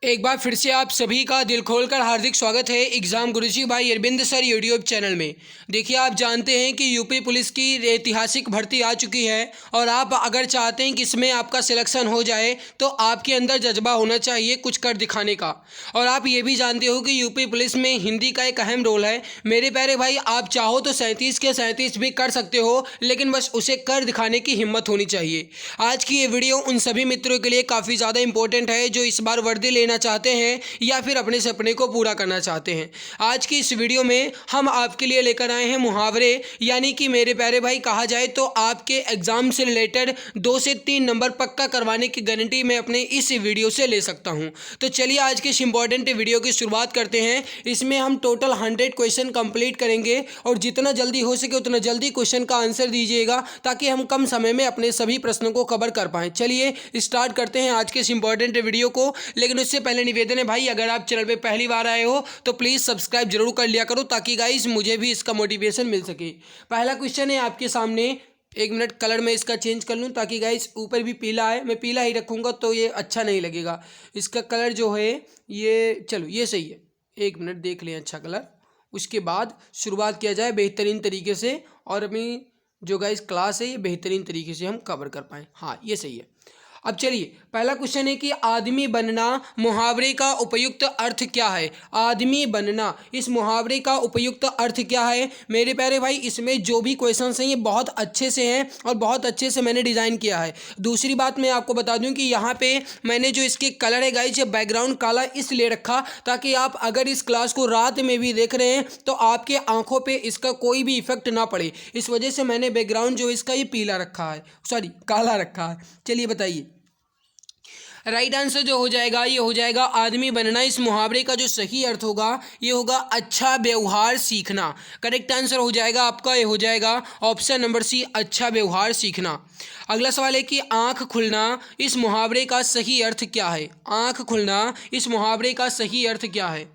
एक बार फिर से आप सभी का दिल खोलकर हार्दिक स्वागत है एग्ज़ाम गुरुजी भाई अरविंद सर यूट्यूब चैनल में। देखिए, आप जानते हैं कि यूपी पुलिस की ऐतिहासिक भर्ती आ चुकी है और आप अगर चाहते हैं कि इसमें आपका सिलेक्शन हो जाए तो आपके अंदर जज्बा होना चाहिए कुछ कर दिखाने का। और आप ये भी जानते हो कि यूपी पुलिस में हिंदी का एक अहम रोल है। मेरे प्यारे भाई, आप चाहो तो 37 के 37 भी कर सकते हो, लेकिन बस उसे कर दिखाने की हिम्मत होनी चाहिए। आज की ये वीडियो उन सभी मित्रों के लिए काफ़ी ज़्यादा इंपॉर्टेंट है जो इस बार वर्दी लेना चाहते हैं या फिर अपने सपने को पूरा करना चाहते हैं। आज की इस वीडियो में हम आपके लिए लेकर आए हैं मुहावरे, यानी कि मेरे प्यारे भाई कहा जाए तो आपके एग्जाम से रिलेटेड 2 से 3 नंबर पक्का करवाने की गारंटी मैं अपने इस वीडियो से ले सकता हूं। तो चलिए आज के इस इंपॉर्टेंट वीडियो की शुरुआत करते हैं। इसमें हम टोटल 100 क्वेश्चन कंप्लीट करेंगे और जितना जल्दी हो सके उतना जल्दी क्वेश्चन का आंसर दीजिएगा ताकि हम कम समय में अपने सभी प्रश्नों को कवर कर पाएं। चलिए स्टार्ट करते हैं आज के इस इंपॉर्टेंट वीडियो को। लेकिन उससे पहले निवेदन है भाई, अगर आप चैनल पे पहली बार आए हो तो प्लीज़ सब्सक्राइब जरूर कर लिया करो ताकि गाइस मुझे भी इसका मोटिवेशन मिल सके। पहला क्वेश्चन है आपके सामने। एक मिनट, कलर में इसका चेंज कर लूँ ताकि गाइस ऊपर भी पीला है। मैं पीला ही रखूँगा तो ये अच्छा नहीं लगेगा। इसका कलर जो है ये, चलो ये सही है। एक मिनट देख लें अच्छा कलर, उसके बाद शुरुआत किया जाए बेहतरीन तरीके से और अपनी जो गाइस क्लास है ये बेहतरीन तरीके से हम कवर कर पाएँ। हाँ, ये सही है। अब चलिए पहला क्वेश्चन है कि आदमी बनना मुहावरे का उपयुक्त अर्थ क्या है। आदमी बनना, इस मुहावरे का उपयुक्त अर्थ क्या है। मेरे प्यारे भाई, इसमें जो भी क्वेश्चंस हैं ये बहुत अच्छे से हैं और बहुत अच्छे से मैंने डिज़ाइन किया है। दूसरी बात मैं आपको बता दूं कि यहाँ पे मैंने जो इसके कलर है गाइस, ये बैकग्राउंड काला इसलिए रखा ताकि आप अगर इस क्लास को रात में भी देख रहे हैं तो आपके आंखों पे इसका कोई भी इफेक्ट ना पड़े। इस वजह से मैंने बैकग्राउंड जो इसका ये पीला रखा है, सॉरी काला रखा है। चलिए बताइए, राइट आंसर जो हो जाएगा ये हो जाएगा आदमी बनना। इस मुहावरे का जो सही अर्थ होगा ये होगा अच्छा व्यवहार सीखना। करेक्ट आंसर हो जाएगा आपका, ये हो जाएगा ऑप्शन नंबर सी, अच्छा व्यवहार सीखना। अगला सवाल है कि आंख खुलना इस मुहावरे का सही अर्थ क्या है। आंख खुलना इस मुहावरे का सही अर्थ क्या है।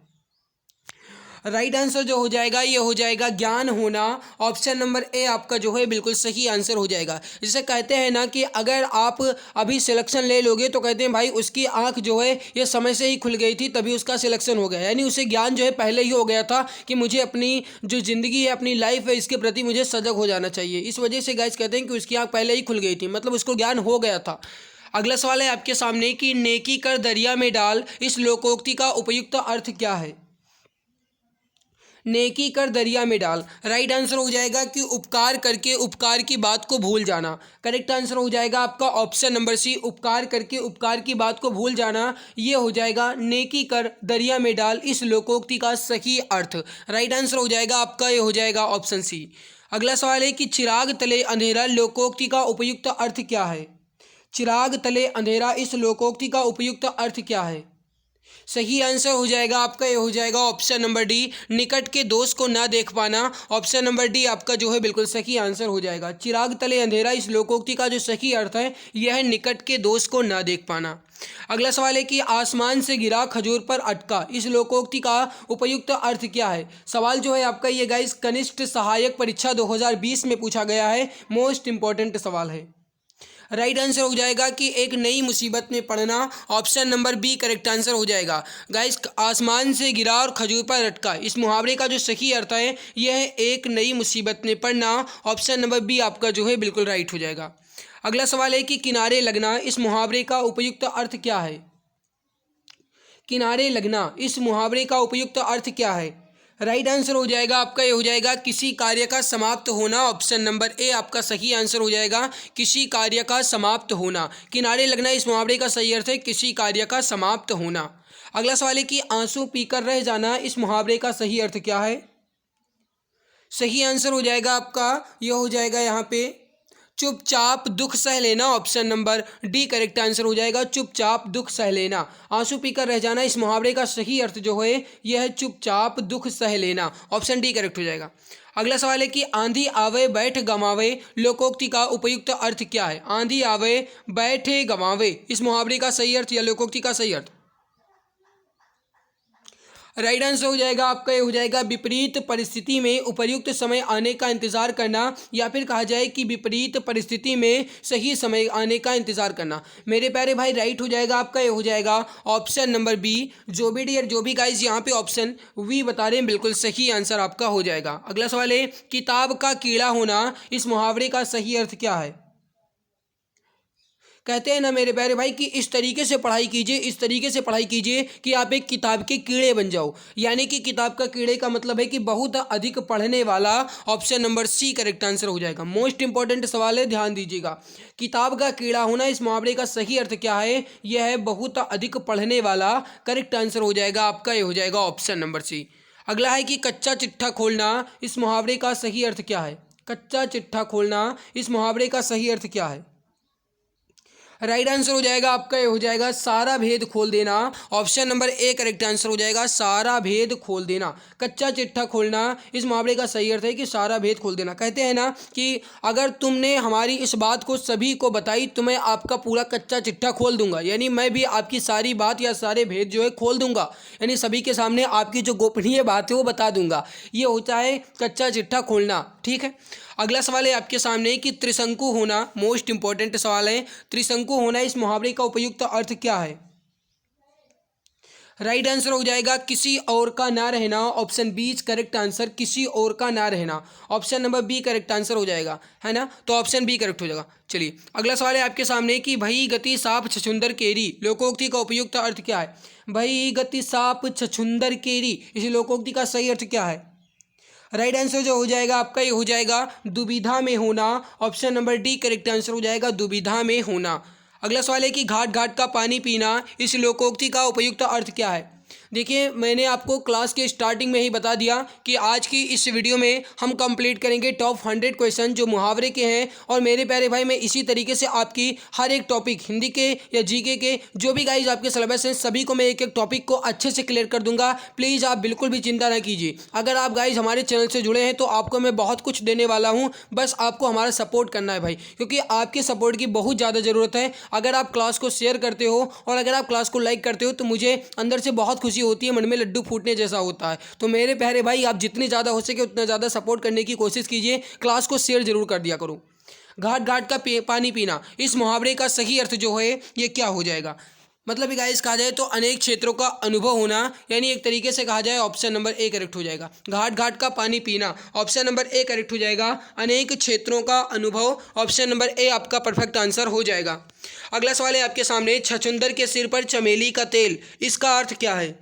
राइट आंसर जो हो जाएगा ये हो जाएगा ज्ञान होना। ऑप्शन नंबर ए आपका जो है बिल्कुल सही आंसर हो जाएगा। जिसे कहते हैं ना कि अगर आप अभी सिलेक्शन ले लोगे तो कहते हैं भाई उसकी आंख जो है ये समय से ही खुल गई थी तभी उसका सिलेक्शन हो गया, यानी उसे ज्ञान जो है पहले ही हो गया था कि मुझे अपनी जो ज़िंदगी है, अपनी लाइफ है, इसके प्रति मुझे सजग हो जाना चाहिए। इस वजह से गाइस कहते हैं कि उसकी आंख पहले ही खुल गई थी, मतलब उसको ज्ञान हो गया था। अगला सवाल है आपके सामने कि नेकी कर दरिया में डाल इस लोकोक्ति का उपयुक्त अर्थ क्या है। नेकी कर दरिया में डाल, राइट आंसर हो जाएगा कि उपकार करके उपकार की बात को भूल जाना। करेक्ट आंसर हो जाएगा आपका ऑप्शन नंबर सी, उपकार करके उपकार की बात को भूल जाना। ये हो जाएगा नेकी कर दरिया में डाल इस लोकोक्ति का सही अर्थ। राइट आंसर हो जाएगा आपका, ये हो जाएगा ऑप्शन सी। अगला सवाल है कि चिराग तले अंधेरा लोकोक्ति का उपयुक्त अर्थ क्या है। चिराग तले अंधेरा इस लोकोक्ति का उपयुक्त अर्थ क्या है। सही आंसर हो जाएगा आपका, ये हो जाएगा ऑप्शन नंबर डी, निकट के दोस्त को ना देख पाना। ऑप्शन नंबर डी आपका जो है बिल्कुल सही आंसर हो जाएगा। चिराग तले अंधेरा इस लोकोक्ति का जो सही अर्थ है यह है निकट के दोस्त को ना देख पाना। अगला सवाल है कि आसमान से गिरा खजूर पर अटका इस लोकोक्ति का उपयुक्त अर्थ क्या है। सवाल जो है आपका ये गाइस कनिष्ठ सहायक परीक्षा 2020 में पूछा गया है। मोस्ट इंपॉर्टेंट सवाल है। राइट आंसर हो जाएगा कि एक नई मुसीबत में पड़ना। Option number B correct answer हो जाएगा। गाइस, आसमान से गिरा और खजूर पर लटका इस मुहावरे का जो सही अर्थ है यह है एक नई मुसीबत में पड़ना। ऑप्शन नंबर बी आपका जो है बिल्कुल राइट हो जाएगा। अगला सवाल है कि किनारे लगना इस मुहावरे का उपयुक्त अर्थ क्या है। किनारे लगना इस मुहावरे का उपयुक्त अर्थ क्या है। राइट आंसर हो जाएगा आपका, ये हो जाएगा किसी कार्य का समाप्त होना। ऑप्शन नंबर ए आपका सही आंसर हो जाएगा, किसी कार्य का समाप्त होना। किनारे लगना इस मुहावरे का सही अर्थ है किसी कार्य का समाप्त होना। अगला सवाल है कि आंसू पीकर रह जाना इस मुहावरे का सही अर्थ क्या है। सही आंसर हो जाएगा आपका, यह हो जाएगा यहाँ पे चुपचाप दुख सह लेना। Option number D correct answer हो जाएगा, चुपचाप दुख सह लेना। आंसू पीकर रह जाना इस मुहावरे का सही अर्थ जो है यह है चुपचाप दुख सह लेना। ऑप्शन डी करेक्ट हो जाएगा। अगला सवाल है कि आंधी आवे बैठ गवावे लोकोक्ति का उपयुक्त अर्थ क्या है। आंधी आवे बैठे गवावे इस मुहावरे का सही अर्थ या लोकोक्ति का सही अर्थ। राइट आंसर हो जाएगा आपका, ये हो जाएगा विपरीत परिस्थिति में उपयुक्त समय आने का इंतजार करना, या फिर कहा जाए कि विपरीत परिस्थिति में सही समय आने का इंतजार करना। मेरे प्यारे भाई राइट हो जाएगा आपका, ये हो जाएगा ऑप्शन नंबर बी। जो भी डियर जो भी गाइज यहाँ पे ऑप्शन वी बता रहे हैं बिल्कुल सही आंसर आपका हो जाएगा। अगला सवाल है, किताब का कीड़ा होना इस मुहावरे का सही अर्थ क्या है? कहते हैं ना मेरे प्यारे भाई कि इस तरीके से पढ़ाई कीजिए, इस तरीके से पढ़ाई कीजिए कि आप एक किताब के कीड़े बन जाओ। यानी कि किताब का कीड़े का मतलब है कि बहुत अधिक पढ़ने वाला। Option number C correct answer हो जाएगा। मोस्ट इंपॉर्टेंट सवाल है, ध्यान दीजिएगा। किताब का कीड़ा होना इस मुहावरे का सही अर्थ क्या है? यह है बहुत अधिक पढ़ने वाला। करेक्ट आंसर हो जाएगा आपका, ये हो जाएगा ऑप्शन नंबर सी। अगला है कि कच्चा चिट्ठा खोलना इस मुहावरे का सही अर्थ क्या है? कच्चा चिट्ठा खोलना इस मुहावरे का सही अर्थ क्या है? राइट आंसर हो जाएगा आपका, ये हो जाएगा सारा भेद खोल देना। Option number A correct answer हो जाएगा, सारा भेद खोल देना। कच्चा चिट्ठा खोलना इस मुहावरे का सही अर्थ है कि सारा भेद खोल देना। कहते हैं ना कि अगर तुमने हमारी इस बात को सभी को बताई तो मैं आपका पूरा कच्चा चिट्ठा खोल दूंगा। यानी मैं भी आपकी सारी बात या सारे भेद जो है खोल दूंगा, यानी सभी के सामने आपकी जो गोपनीय बात है वो बता दूंगा। ये होता है कच्चा चिट्ठा खोलना। ठीक है, अगला सवाल है आपके सामने कि त्रिशंकु होना, मोस्ट इंपॉर्टेंट सवाल है। त्रिशंकु होना इस मुहावरे का उपयुक्त अर्थ क्या है? राइट आंसर हो जाएगा किसी और का ना रहना। Option B is correct answer, किसी और का ना रहना। Option number B correct answer हो जाएगा, है ना? तो ऑप्शन बी करेक्ट हो जाएगा। चलिए अगला सवाल है आपके सामने कि भई गति साप छछुंदर केरी लोकोक्ति का उपयुक्त अर्थ क्या है? भई गति साप छछुंदर केरी, इस लोकोक्ति का सही अर्थ क्या है? राइट आंसर जो हो जाएगा आपका, ये हो जाएगा दुविधा में होना। Option number D correct answer हो जाएगा, दुविधा में होना। अगला सवाल है कि घाट घाट का पानी पीना इस लोकोक्ति का उपयुक्त अर्थ क्या है? देखिए मैंने आपको क्लास के स्टार्टिंग में ही बता दिया कि आज की इस वीडियो में हम कंप्लीट करेंगे टॉप 100 क्वेश्चन जो मुहावरे के हैं। और मेरे प्यारे भाई मैं इसी तरीके से आपकी हर एक टॉपिक हिंदी के या जीके के जो भी गाइज आपके सिलेबस हैं सभी को मैं एक एक टॉपिक को अच्छे से क्लियर कर दूंगा। प्लीज़ आप बिल्कुल भी चिंता ना कीजिए। अगर आप गाइज हमारे चैनल से जुड़े हैं तो आपको मैं बहुत कुछ देने वाला हूँ, बस आपको हमारा सपोर्ट करना है भाई, क्योंकि आपके सपोर्ट की बहुत ज़्यादा ज़रूरत है। अगर आप क्लास को शेयर करते हो और अगर आप क्लास को लाइक करते हो तो मुझे अंदर से बहुत खुशी होती है, मन में लड्डू फूटने जैसा होता है। तो मेरे प्यारे भाई आप जितनी ज़्यादा हो सके उतना ज़्यादा सपोर्ट करने की कोशिश कीजिए, क्लास को शेयर जरूर कर दिया करो। घाट घाट का पानी पीना इस मुहावरे का सही अर्थ जो है ये क्या हो जाएगा? मतलब गाइस कहा जाए तो अनेक क्षेत्रों का अनुभव होना, यानी एक तरीके से कहा जाए ऑप्शन नंबर ए करेक्ट हो जाएगा। घाट घाट का पानी पीना, ऑप्शन नंबर ए करेक्ट हो जाएगा। अनेक क्षेत्रों का अनुभव, ऑप्शन नंबर ए आपका परफेक्ट आंसर हो जाएगा। अगला सवाल है आपके सामने, छछूंदर के सिर पर चमेली का तेल, इसका अर्थ क्या है?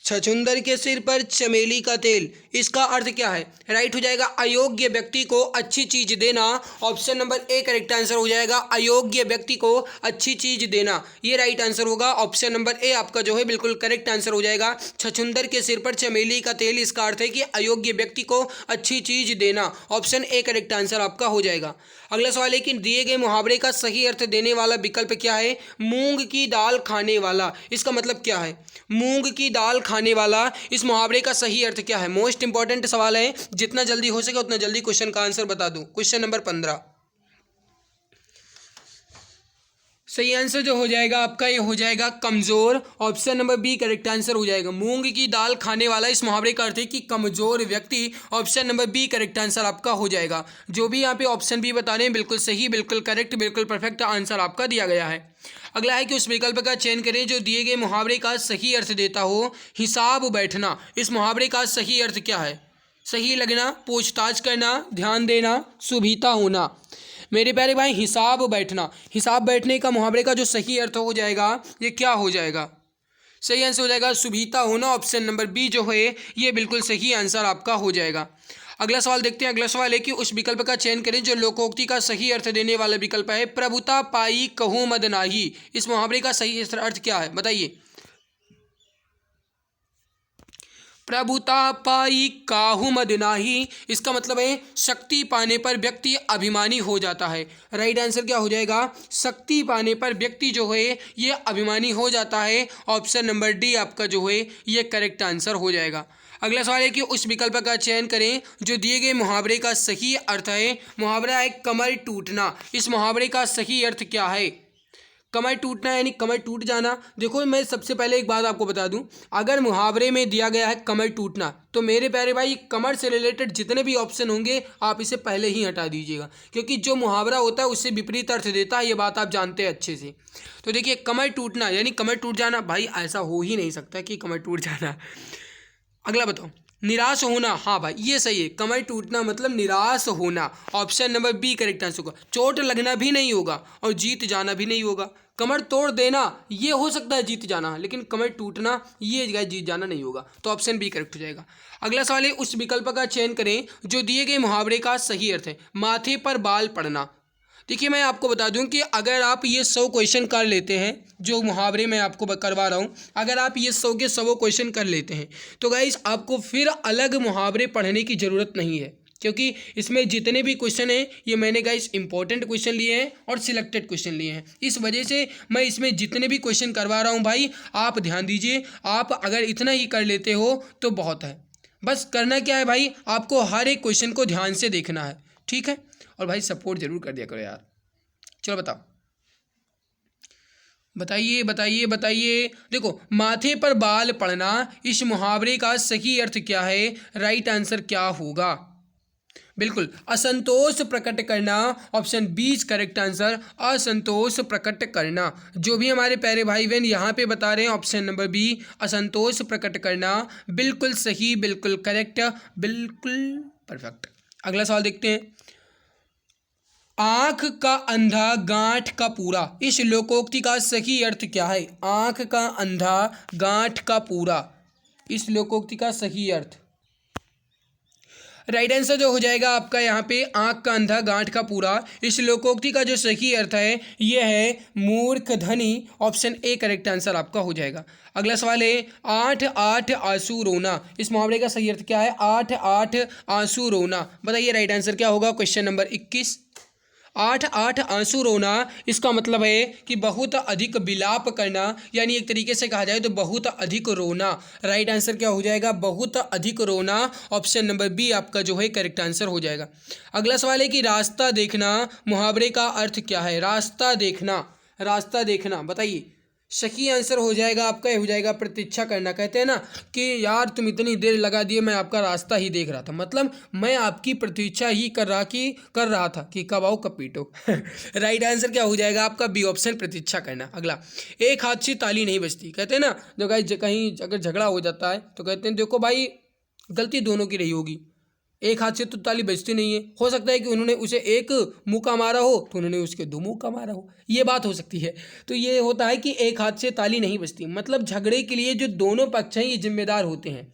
छछूंदर के सिर पर चमेली का तेल, इसका अर्थ क्या है? राइट हो जाएगा अयोग्य व्यक्ति को अच्छी चीज देना। Option number A correct answer हो जाएगा, अयोग्य व्यक्ति को अच्छी चीज देना, ये राइट आंसर होगा। ऑप्शन नंबर ए आपका जो है बिल्कुल करेक्ट आंसर हो जाएगा। छछूंदर के सिर पर चमेली का तेल, इसका अर्थ है कि अयोग्य व्यक्ति को अच्छी चीज देना। ऑप्शन ए करेक्ट आंसर आपका हो जाएगा। अगला सवाल है कि दिए गए मुहावरे का सही अर्थ देने वाला विकल्प क्या है? मूंग की दाल खाने वाला, इसका मतलब क्या है? मूंग की दाल खाने वाला, इस मुहावरे का सही अर्थ क्या है? मोस्ट इंपॉर्टेंट सवाल है, जितना जल्दी हो सके उतना जल्दी क्वेश्चन का आंसर बता दूं। क्वेश्चन नंबर 15, सही आंसर जो हो जाएगा आपका ये हो जाएगा कमजोर। Option number B correct answer हो जाएगा। मूंग की दाल खाने वाला, इस मुहावरे का अर्थ है कि कमजोर व्यक्ति। Option number B correct answer आपका हो जाएगा। जो भी यहाँ पे ऑप्शन बी बता रहे हैं बिल्कुल सही, बिल्कुल करेक्ट, बिल्कुल परफेक्ट आंसर आपका दिया गया है। अगला है कि उस विकल्प का चयन करें जो दिए गए मुहावरे का सही अर्थ देता हो। हिसाब बैठना, इस मुहावरे का सही अर्थ क्या है? सही लगना, पूछताछ करना, ध्यान देना, सुभीता होना। मेरे प्यारे भाई हिसाब बैठना, हिसाब बैठने का मुहावरे का जो सही अर्थ हो जाएगा ये क्या हो जाएगा? सही आंसर हो जाएगा सुभीता होना। ऑप्शन नंबर बी जो है ये बिल्कुल सही आंसर आपका हो जाएगा। अगला सवाल देखते हैं। अगला सवाल है कि उस विकल्प का चयन करें जो लोकोक्ति का सही अर्थ देने वाला विकल्प है। प्रभुता पाई कहूँ मद नाही, इस मुहावरे का सही अर्थ क्या है? बताइए। प्रभुता पाई काहू मद नाही, इसका मतलब है शक्ति पाने पर व्यक्ति अभिमानी हो जाता है। राइट आंसर क्या हो जाएगा? शक्ति पाने पर व्यक्ति जो है ये अभिमानी हो जाता है। ऑप्शन नंबर डी आपका जो है ये करेक्ट आंसर हो जाएगा। अगला सवाल है कि उस विकल्प का चयन करें जो दिए गए मुहावरे का सही अर्थ है। मुहावरा है कमर टूटना, इस मुहावरे का सही अर्थ क्या है? कमर टूटना यानी कमर टूट जाना। देखो मैं सबसे पहले एक बात आपको बता दूं, अगर मुहावरे में दिया गया है कमर टूटना तो मेरे प्यारे भाई कमर से रिलेटेड जितने भी ऑप्शन होंगे आप इसे पहले ही हटा दीजिएगा, क्योंकि जो मुहावरा होता है उससे विपरीत अर्थ देता है, ये बात आप जानते हैं अच्छे से। तो देखिए कमर टूटना यानी कमर टूट जाना, भाई ऐसा हो ही नहीं सकता कि कमर टूट जाना। अगला बताओ, निराश होना, हाँ भाई ये सही है, कमर टूटना मतलब निराश होना, option number B correct answer होगा। चोट लगना भी नहीं होगा और जीत जाना भी नहीं होगा। कमर तोड़ देना ये हो सकता है जीत जाना, लेकिन कमर टूटना ये जीत जाना नहीं होगा, तो ऑप्शन बी करेक्ट हो जाएगा। अगला सवाल है, उस विकल्प का चयन करें जो दिए गए मुहावरे का सही अर्थ है। माथे पर बाल पड़ना, देखिए मैं आपको बता दूं कि अगर आप ये 100 क्वेश्चन कर लेते हैं, जो मुहावरे मैं आपको करवा रहा हूँ, अगर आप ये 100 के 100 क्वेश्चन कर लेते हैं तो गाइस आपको फिर अलग मुहावरे पढ़ने की ज़रूरत नहीं है, क्योंकि इसमें जितने भी क्वेश्चन हैं ये मैंने गाइस इंपॉर्टेंट क्वेश्चन लिए हैं और सिलेक्टेड क्वेश्चन लिए हैं। इस वजह से मैं इसमें जितने भी क्वेश्चन करवा रहा हूँ भाई आप ध्यान दीजिए, आप अगर इतना ही कर लेते हो तो बहुत है। बस करना क्या है भाई, आपको हर एक क्वेश्चन को ध्यान से देखना है, ठीक है। और भाई सपोर्ट जरूर कर दिया करो यार। चलो बताओ, बताइए बताइए बताइए। देखो माथे पर बाल पड़ना, इस मुहावरे का सही अर्थ क्या है, राइट आंसर क्या होगा। बिल्कुल असंतोष प्रकट करना, ऑप्शन बी करेक्ट आंसर, असंतोष प्रकट करना। जो भी हमारे प्यारे भाई बहन यहाँ पे बता रहे हैं ऑप्शन नंबर बी असंतोष प्रकट करना, बिल्कुल सही, बिल्कुल करेक्ट, बिल्कुल परफेक्ट। अगला सवाल देखते हैं, आंख का अंधा गांठ का पूरा, इस लोकोक्ति का सही अर्थ क्या है। आंख का अंधा गांठ का पूरा, इस लोकोक्ति का सही अर्थ, राइट आंसर जो हो जाएगा आपका यहाँ पे आंख का अंधा गांठ का पूरा। इस लोकोक्ति का जो सही अर्थ है ये है मूर्ख धनी, ऑप्शन ए करेक्ट आंसर आपका हो जाएगा। अगला सवाल है, आठ आठ आंसू रोना, इस मुहावरे का सही अर्थ क्या है। आठ आठ आंसू रोना, बताइए राइट आंसर क्या होगा। क्वेश्चन नंबर 21, आठ आठ आंसू रोना, इसका मतलब है कि बहुत अधिक विलाप करना, यानी एक तरीके से कहा जाए तो बहुत अधिक रोना। राइट आंसर क्या हो जाएगा, बहुत अधिक रोना, ऑप्शन नंबर बी आपका जो है करेक्ट आंसर हो जाएगा। अगला सवाल है कि रास्ता देखना, मुहावरे का अर्थ क्या है। रास्ता देखना, रास्ता देखना, बताइए। सही आंसर हो जाएगा आपका, ये हो जाएगा प्रतीक्षा करना। कहते हैं ना कि यार तुम इतनी देर लगा दिए, मैं आपका रास्ता ही देख रहा था, मतलब मैं आपकी प्रतीक्षा ही कर रहा था कि कब आओ कब पीटो। राइट आंसर क्या हो जाएगा आपका, बी ऑप्शन प्रतीक्षा करना। अगला, एक हाथ से ताली नहीं बजती, कहते हैं ना जो गाइस कहीं अगर झगड़ा हो जाता है तो कहते हैं देखो भाई गलती दोनों की रही होगी, एक हाथ से तो ताली बजती नहीं है। हो सकता है कि उन्होंने उसे एक मुक्का मारा हो तो उन्होंने उसके दो मुक्का मारा हो, ये बात हो सकती है। तो ये होता है कि एक हाथ से ताली नहीं बजती, मतलब झगड़े के लिए जो दोनों पक्ष हैं ये जिम्मेदार होते हैं।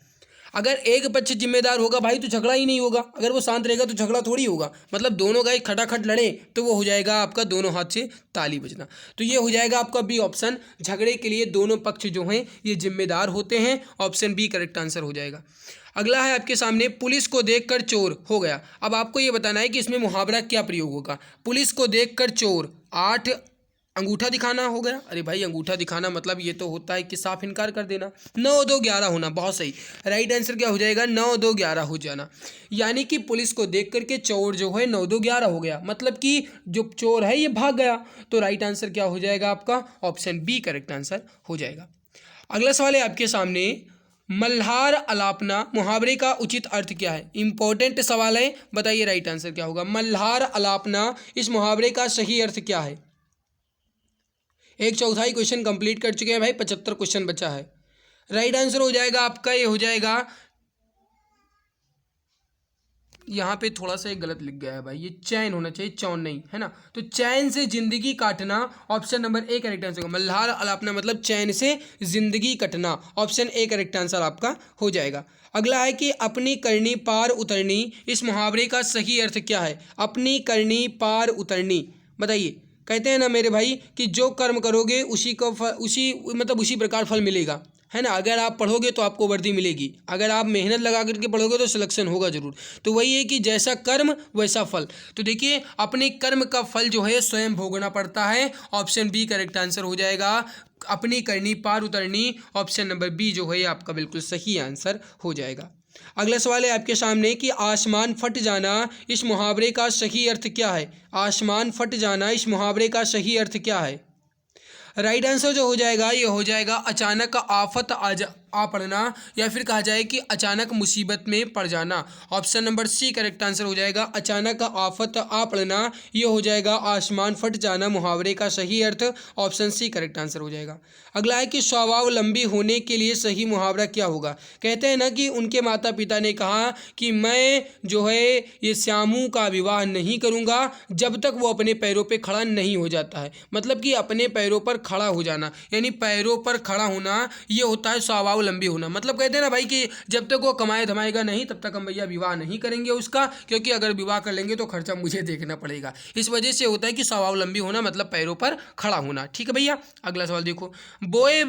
अगर एक पक्ष जिम्मेदार होगा भाई तो झगड़ा ही नहीं होगा, अगर वो शांत रहेगा तो झगड़ा थोड़ी होगा, मतलब दोनों गाय खटाखट लड़े तो वो हो जाएगा आपका दोनों हाथ से ताली बजना। तो ये हो जाएगा आपका बी ऑप्शन, झगड़े के लिए दोनों पक्ष जो हैं ये जिम्मेदार होते हैं, ऑप्शन बी करेक्ट आंसर हो जाएगा। अगला है आपके सामने, पुलिस को देखकर चोर हो गया। अब आपको ये बताना है कि इसमें मुहावरा क्या प्रयोग होगा। पुलिस को देखकर चोर, 8 अंगूठा दिखाना हो गया। अरे भाई अंगूठा दिखाना मतलब ये तो होता है कि साफ इनकार कर देना। 9 2 11 होना, बहुत सही, राइट आंसर क्या हो जाएगा, 9 2 11 हो जाना। यानी कि पुलिस को देख करके चोर जो है 9 2 11 हो गया, मतलब कि जो चोर है ये भाग गया। तो राइट आंसर क्या हो जाएगा आपका, ऑप्शन बी करेक्ट आंसर हो जाएगा। अगला सवाल है आपके सामने, मल्हार अलापना, मुहावरे का उचित अर्थ क्या है। इंपॉर्टेंट सवाल है, बताइए राइट आंसर क्या होगा। मल्हार अलापना, इस मुहावरे का सही अर्थ क्या है। 1/4 क्वेश्चन कंप्लीट कर चुके हैं भाई, 75 क्वेश्चन बचा है। राइट आंसर हो जाएगा आपका, ये हो जाएगा, यहाँ पे थोड़ा सा एक गलत लिख गया है भाई, ये चैन होना चाहिए, चौन नहीं, है ना। तो चैन से जिंदगी काटना, option number A correct answer होगा। मल्हार अलापना मतलब चैन से जिंदगी कटना, ऑप्शन ए करेक्ट आंसर आपका हो जाएगा। अगला है कि अपनी करनी पार उतरनी, इस मुहावरे का सही अर्थ क्या है। अपनी करनी पार उतरनी, बताइए। कहते हैं ना मेरे भाई कि जो कर्म करोगे उसी को उसी प्रकार फल मिलेगा, है ना। अगर आप पढ़ोगे तो आपको वर्दी मिलेगी, अगर आप मेहनत लगा करके पढ़ोगे तो सिलेक्शन होगा जरूर। तो वही है कि जैसा कर्म वैसा फल। तो देखिए अपने कर्म का फल जो है स्वयं भोगना पड़ता है, ऑप्शन बी करेक्ट आंसर हो जाएगा। अपनी करनी पार उतरनी, ऑप्शन नंबर बी जो है आपका बिल्कुल सही आंसर हो जाएगा। अगला सवाल है आपके सामने कि आसमान फट जाना, इस मुहावरे का सही अर्थ क्या है। आसमान फट जाना, इस मुहावरे का सही अर्थ क्या है। राइट आंसर जो हो जाएगा ये हो जाएगा अचानक आफत आ पड़ना, या फिर कहा जाए कि अचानक मुसीबत में पड़ जाना। Option number C correct answer हो जाएगा अचानक आफत आ पड़ना, ये हो जाएगा आसमान फट जाना मुहावरे का सही अर्थ। ऑप्शन सी करेक्ट आंसर हो जाएगा। अगला है कि स्वावलंबी होने के लिए सही मुहावरा क्या होगा। कहते हैं ना कि उनके माता पिता ने कहा कि मैं जो है ये श्यामू का विवाह नहीं करूँगा जब तक वो अपने पैरों पर खड़ा नहीं हो जाता है। मतलब कि अपने पैरों पर खड़ा हो जाना, यानी पैरों पर खड़ा होना ये होता है स्वावलंबी होना। मतलब कहते हैं ना भाई कि जब तक वो कमाए धमाएगा नहीं तब तक हम भैया विवाह नहीं करेंगे उसका, क्योंकि अगर विवाह कर लेंगे तो खर्चा मुझे देखना पड़ेगा। इस वजह से होता है कि स्वावलंबी होना मतलब पैरों पर खड़ा होना। ठीक है भैया, अगला सवाल देखो। बोए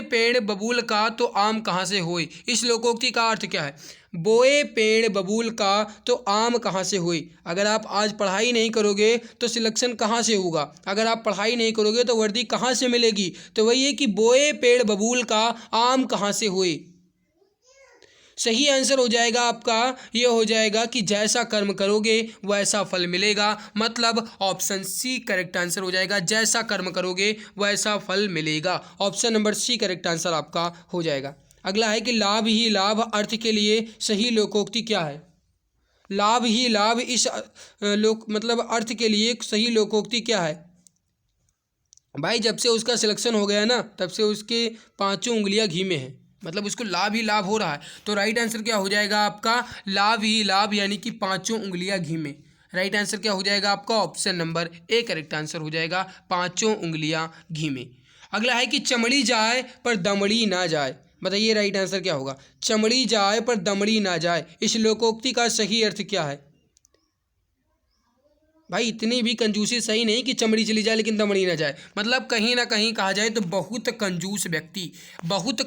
पेड़ बबूल का तो आम कहाँ से होए। इस लोकोक्ति का अर्थ क्या है। बोए पेड़ बबूल का तो आम कहाँ से हुई। अगर आप आज पढ़ाई नहीं करोगे तो सिलेक्शन कहाँ से होगा। अगर आप पढ़ाई नहीं करोगे तो वर्दी कहाँ से मिलेगी। तो वही है कि बोए पेड़ बबूल का आम कहाँ से हुई। सही आंसर हो जाएगा आपका ये हो जाएगा कि जैसा कर्म करोगे वैसा फल मिलेगा। मतलब ऑप्शन सी करेक्ट आंसर हो जाएगा, जैसा कर्म करोगे वैसा फल मिलेगा। Option number C correct answer आपका हो जाएगा। अगला है कि लाभ ही लाभ अर्थ के लिए सही लोकोक्ति क्या है। लाभ ही लाभ इस मतलब अर्थ के लिए सही लोकोक्ति क्या है। भाई जब से उसका सिलेक्शन हो गया ना तब से उसके पांचों उंगलियां घी में है, मतलब उसको लाभ ही लाभ हो रहा है। तो राइट आंसर क्या हो जाएगा आपका लाभ ही लाभ, यानी कि पांचों उंगलियां घी में। राइट आंसर क्या हो जाएगा आपका option number A correct answer हो जाएगा, पांचों उंगलियां घी में। अगला है कि चमड़ी जाए पर दमड़ी ना जाए। बताइए राइट आंसर क्या होगा। चमड़ी जाए पर दमड़ी ना जाए, इस लोकोक्ति का सही अर्थ क्या है। भाई इतनी भी कंजूसी सही नहीं कि चमड़ी चली जाए लेकिन दमड़ी ना जाए। मतलब कहीं ना कहीं कहा जाए तो बहुत कंजूस व्यक्ति, बहुत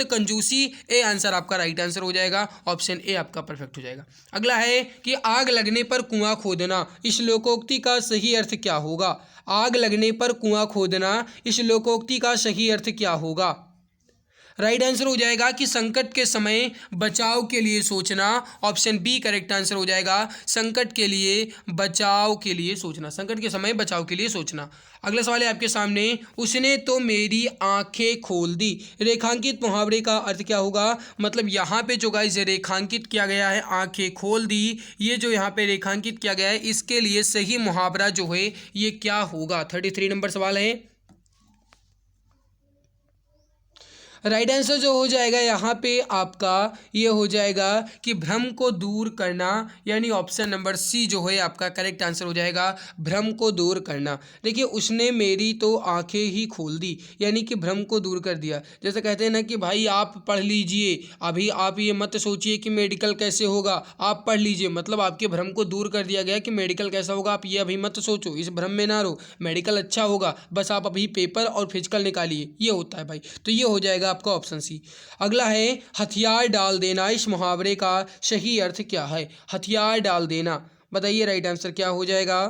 कंजूसी। ए आंसर आपका राइट आंसर हो जाएगा, ऑप्शन ए आपका परफेक्ट हो जाएगा। अगला है कि आग लगने पर कुआं खोदना, इस लोकोक्ति का सही अर्थ क्या होगा। आग लगने पर कुआं खोदना, इस लोकोक्ति का सही अर्थ क्या होगा। राइट आंसर हो जाएगा कि संकट के समय बचाव के लिए सोचना। ऑप्शन बी करेक्ट आंसर हो जाएगा, संकट के लिए बचाव के लिए सोचना, संकट के समय बचाव के लिए सोचना। अगला सवाल है आपके सामने, उसने तो मेरी आंखें खोल दी। रेखांकित मुहावरे का अर्थ क्या होगा। मतलब यहाँ पे जो गाइस रेखांकित किया गया है आंखें खोल दी, ये जो यहाँ पे रेखांकित किया गया है इसके लिए सही मुहावरा जो है ये क्या होगा। 33 नंबर सवाल है। राइट आंसर जो हो जाएगा यहाँ पे आपका ये हो जाएगा कि भ्रम को दूर करना, यानी ऑप्शन नंबर सी जो है आपका करेक्ट आंसर हो जाएगा, भ्रम को दूर करना। देखिए उसने मेरी तो आंखें ही खोल दी, यानी कि भ्रम को दूर कर दिया। जैसे कहते हैं ना कि भाई आप पढ़ लीजिए, अभी आप ये मत सोचिए कि मेडिकल कैसे होगा, आप पढ़ लीजिए। मतलब आपके भ्रम को दूर कर दिया गया कि मेडिकल कैसा होगा, आप ये अभी मत सोचो, इस भ्रम में ना रहो, मेडिकल अच्छा होगा, बस आप अभी पेपर और फिजिकल निकालिए, ये होता है भाई। तो ये हो जाएगा आपका ऑप्शन सी। अगला है हथियार डाल देना, इस मुहावरे का सही अर्थ क्या है। हथियार डाल देना, बताइए राइट आंसर क्या हो जाएगा।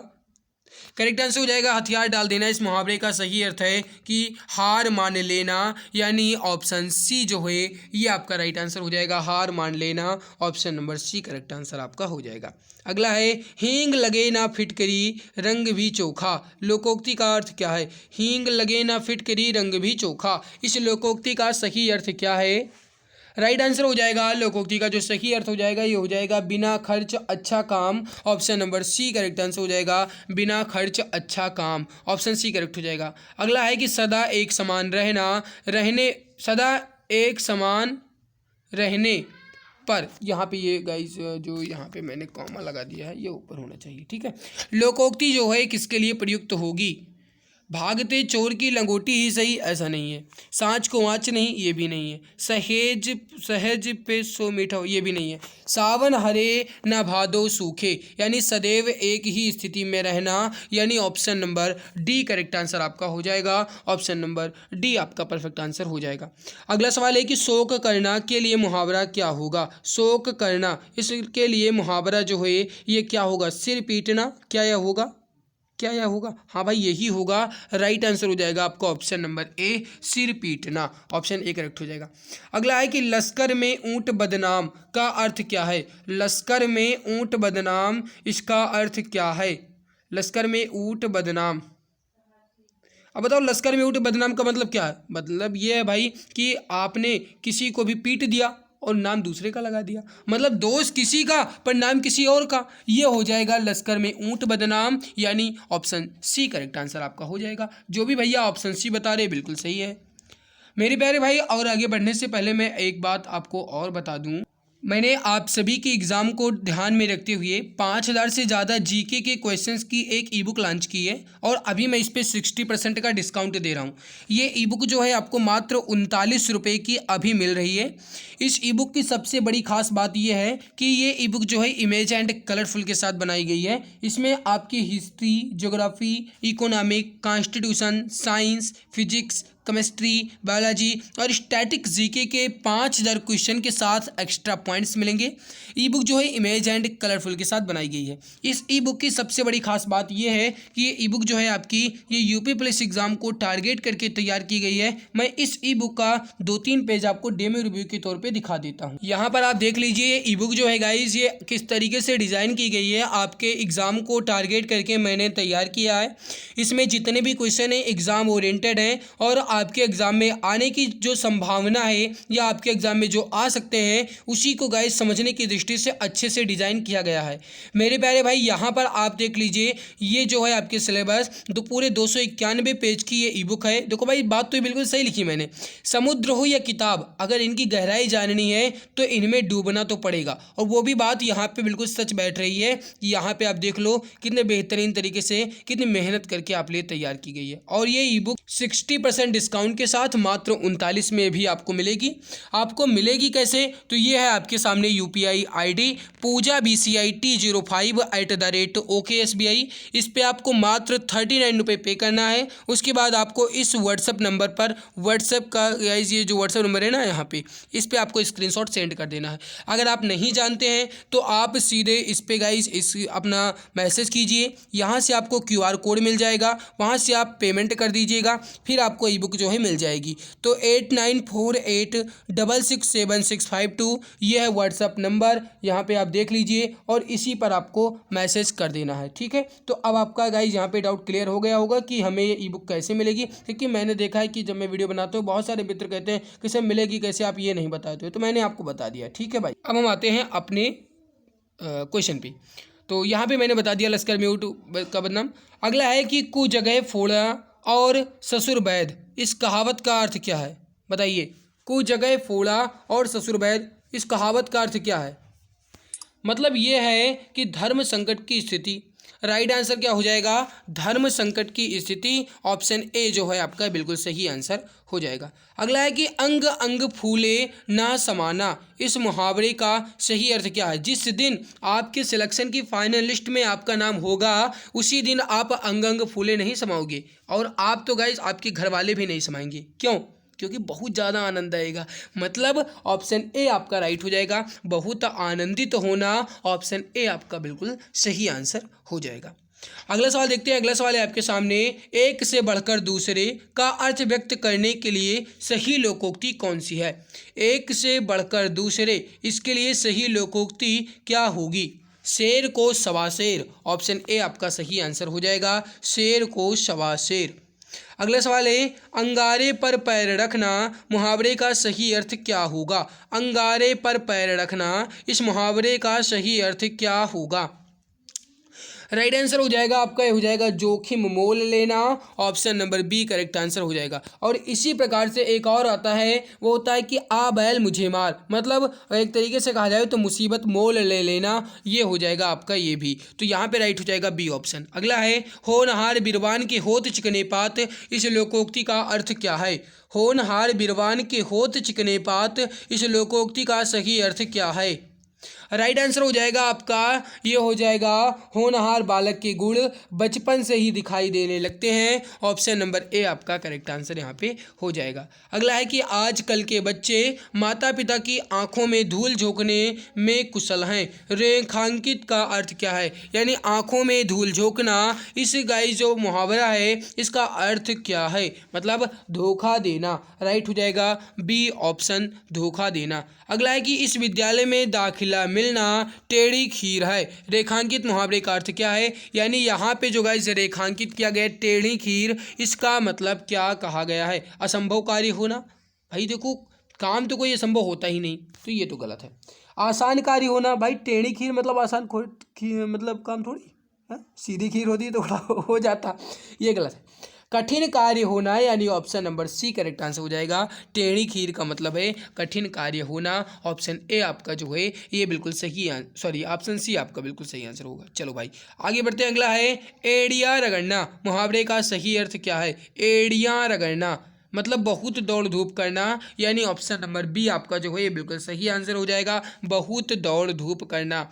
करेक्ट आंसर हो जाएगा हथियार डाल देना, इस मुहावरे का सही अर्थ है कि हार मान लेना, यानी ऑप्शन सी जो है ये आपका राइट आंसर हो जाएगा, हार मान लेना। Option number C correct answer आपका हो जाएगा। अगला है हींग लगे ना फिटकरी रंग भी चोखा, लोकोक्ति का अर्थ क्या है। हींग लगे ना फिटकरी रंग भी चोखा, इस लोकोक्ति का सही अर्थ क्या है। राइट आंसर हो जाएगा लोकोक्ति का जो सही अर्थ हो जाएगा ये हो जाएगा बिना खर्च अच्छा काम। Option number C correct answer हो जाएगा, बिना खर्च अच्छा काम। ऑप्शन सी करेक्ट हो जाएगा। अगला है कि सदा एक समान सदा एक समान रहने पर, यहाँ पे ये गाइस जो यहाँ पे मैंने कॉमा लगा दिया है ये ऊपर होना चाहिए, ठीक है। लोकोक्ति जो है किसके लिए प्रयुक्त होगी। भागते चोर की लंगोटी ही सही, ऐसा नहीं है। सांच को आँच नहीं, ये भी नहीं है। सहज पे सो मीठा हो, ये भी नहीं है। सावन हरे न भादो सूखे, यानी सदैव एक ही स्थिति में रहना, यानी option number D correct answer आपका हो जाएगा। ऑप्शन नंबर डी आपका परफेक्ट आंसर हो जाएगा। अगला सवाल है कि शोक करना के लिए मुहावरा क्या होगा। शोक करना इसके लिए मुहावरा जो है ये क्या होगा। सिर पीटना, क्या यह होगा, क्या यह होगा। हाँ भाई यही होगा, राइट आंसर हो जाएगा आपका ऑप्शन नंबर ए, सिर पीटना। ऑप्शन ए करेक्ट हो जाएगा। अगला है कि लश्कर में ऊंट बदनाम का अर्थ क्या है। लश्कर में ऊंट बदनाम, इसका अर्थ क्या है। लश्कर में ऊंट बदनाम, अब बताओ लश्कर में ऊँट बदनाम का मतलब क्या है? मतलब ये है भाई कि आपने किसी को भी पीट दिया और नाम दूसरे का लगा दिया, मतलब दोष किसी का पर नाम किसी और का। ये हो जाएगा लश्कर में ऊँट बदनाम, यानी ऑप्शन सी करेक्ट आंसर आपका हो जाएगा। जो भी भैया ऑप्शन सी बता रहे बिल्कुल सही है मेरे प्यारे भाई। और आगे बढ़ने से पहले मैं एक बात आपको और बता दूं, मैंने आप सभी के एग्ज़ाम को ध्यान में रखते हुए 5000 से ज़्यादा जीके के क्वेश्चंस की एक ई बुक लॉन्च की है और अभी मैं इस पर 60% का डिस्काउंट दे रहा हूँ। ये ई बुक जो है आपको मात्र 39 रुपये की अभी मिल रही है। इस ई बुक की सबसे बड़ी खास बात यह है कि ये ई बुक जो है इमेज एंड कलरफुल के साथ बनाई गई है। इसमें आपकी history, geography, economic, constitution, science, physics, chemistry, biology और स्टैटिक जीके के 5000 क्वेश्चन के साथ एक्स्ट्रा पॉइंट्स मिलेंगे। ई बुक जो है इमेज एंड कलरफुल के साथ बनाई गई है। इस ई बुक की सबसे बड़ी खास बात यह है कि ये ई बुक जो है आपकी ये यूपी पुलिस एग्जाम को टारगेट करके तैयार की गई है। मैं इस ई बुक का 2-3 पेज आपको डेमो रिव्यू के तौर पे दिखा देता हूँ। यहाँ पर आप देख लीजिए ई बुक जो है गाइज ये किस तरीके से डिज़ाइन की गई है, आपके एग्ज़ाम को टारगेट करके मैंने तैयार किया है। इसमें जितने भी क्वेश्चन हैं एग्ज़ाम ओरिएंटेड हैं और आपके एग्ज़ाम में आने की जो संभावना है या आपके एग्ज़ाम में जो आ सकते हैं उसी को गाइस समझने की दृष्टि से अच्छे से डिज़ाइन किया गया है मेरे प्यारे भाई। यहाँ पर आप देख लीजिए ये जो है आपके सिलेबस तो पूरे 291 पेज की ये ई बुक है। देखो भाई बात तो बिल्कुल सही लिखी मैंने, समुद्र हो या किताब अगर इनकी गहराई जाननी है तो इनमें डूबना तो पड़ेगा। और वो भी बात यहाँ पे बिल्कुल सच बैठ रही है। यहाँ पे आप देख लो कितने बेहतरीन तरीके से कितनी मेहनत करके आप लिए तैयार की गई है। और ये ई बुक 60% डिस्काउंट के साथ मात्र 39 में भी आपको मिलेगी। आपको मिलेगी कैसे? तो ये है आपके सामने UPI ID पूजा BCIT05@OKSBI। इस पे आपको मात्र 39 रुपये पे करना है। उसके बाद आपको इस व्हाट्सअप नंबर पर व्हाट्सअप का ये जो व्हाट्सअप नंबर है ना यहाँ पे इस पे आपको स्क्रीनशॉट सेंड कर देना है। अगर आप नहीं जानते हैं तो आप सीधे इस पे गाइज इस अपना मैसेज कीजिए, यहाँ से आपको QR कोड मिल जाएगा, वहाँ से आप पेमेंट कर दीजिएगा, फिर आपको ई बुक जो है मिल जाएगी। तो 8948667652 ये है व्हाट्सअप नंबर, यहाँ पे आप देख लीजिए और इसी पर आपको मैसेज कर देना है। ठीक है, तो अब आपका गाइज यहाँ पे डाउट क्लियर हो गया होगा कि हमें ये ई बुक कैसे मिलेगी। क्योंकि मैंने देखा है कि जब मैं वीडियो बनाता हूँ बहुत सारे मित्र कहते हैं कि सर मिलेगी कैसे, आप ये नहीं बताते हो, तो मैंने आपको बता दिया। ठीक है भाई, अब हम आते हैं अपने क्वेश्चन पे। तो यहाँ पे मैंने बता दिया लश्कर में ऊँट का बदनाम। अगला है कि कु जगह फोड़ा और ससुर वैद, इस कहावत का अर्थ क्या है? बताइए, कु जगह फोड़ा और ससुर वैद, इस कहावत का अर्थ क्या है? मतलब ये है कि धर्म संकट की स्थिति। राइट आंसर क्या हो जाएगा? धर्म संकट की स्थिति। ऑप्शन ए जो है आपका बिल्कुल सही आंसर हो जाएगा। अगला है कि अंग अंग फूले ना समाना, इस मुहावरे का सही अर्थ क्या है? जिस दिन आपके सिलेक्शन की फाइनल लिस्ट में आपका नाम होगा उसी दिन आप अंग अंग फूले नहीं समाओगे और आप तो गाइस आपके घर वाले भी नहीं समाएंगे। क्यों? क्योंकि बहुत ज़्यादा आनंद आएगा। मतलब ऑप्शन ए आपका राइट हो जाएगा, बहुत आनंदित होना। ऑप्शन ए आपका बिल्कुल सही आंसर हो जाएगा। अगला सवाल देखते हैं। अगला सवाल है आपके सामने, एक से बढ़कर दूसरे का अर्थ व्यक्त करने के लिए सही लोकोक्ति कौन सी है? एक से बढ़कर दूसरे, इसके लिए सही लोकोक्ति क्या होगी? शेर को सवा शेर। ऑप्शन ए आपका सही आंसर हो जाएगा, शेर को सवा शेर। अगला सवाल है, अंगारे पर पैर रखना मुहावरे का सही अर्थ क्या होगा? अंगारे पर पैर रखना, इस मुहावरे का सही अर्थ क्या होगा? राइट आंसर हो जाएगा आपका, हो जाएगा जोखिम मोल लेना। Option number B correct answer हो जाएगा। और इसी प्रकार से एक और आता है, वो होता है कि आ बैल मुझे मार, मतलब एक तरीके से कहा जाए तो मुसीबत मोल ले लेना, ये हो जाएगा आपका ये भी। तो यहाँ पे राइट हो जाएगा बी ऑप्शन। अगला है, होनहार बिरवान के होत चिकने पात, इस लोकोक्ति का अर्थ क्या है? होनहार बिरवान के होत चिकने पात, इस लोकोक्ति का सही अर्थ क्या है? राइट आंसर हो जाएगा आपका, ये हो जाएगा होनहार बालक के गुण बचपन से ही दिखाई देने लगते हैं। ऑप्शन नंबर ए आपका करेक्ट आंसर यहाँ पे हो जाएगा। अगला है कि आजकल के बच्चे माता पिता की आंखों में धूल झोंकने में कुशल हैं, रेखांकित का अर्थ क्या है? यानी आंखों में धूल झोंकना, इस गाइस जो मुहावरा है इसका अर्थ क्या है? मतलब धोखा देना। राइट हो जाएगा बी ऑप्शन, धोखा देना। अगला है कि इस विद्यालय में दाखिला पीला मिलना टेढ़ी खीर है। रेखांकित मुहावरे का अर्थ क्या है, यानी यहाँ पे जो गाइस रेखांकित किया गया टेढ़ी खीर, इसका मतलब क्या कहा गया है, असंभव कार्य होना। भाई देखो काम तो कोई असंभव होता ही नहीं, तो ये तो गलत है। आसान कार्य होना, भाई टेढ़ी खीर मतलब आसान खीर मतलब काम थोड़ी है, सीधी खीर होती तो हो जाता, ये गलत है। कठिन कार्य होना यानी option number C correct answer हो जाएगा। टेढ़ी खीर का मतलब है कठिन कार्य होना। ऑप्शन ए आपका जो है ये बिल्कुल सही सॉरी ऑप्शन सी आपका बिल्कुल सही आंसर होगा। चलो भाई आगे बढ़ते हैं। अगला है एड़ियाँ रगड़ना, मुहावरे का सही अर्थ क्या है। एड़ियाँ रगड़ना मतलब बहुत दौड़ धूप करना, यानी ऑप्शन नंबर बी आपका जो है ये बिल्कुल सही आंसर हो जाएगा, बहुत दौड़ धूप करना।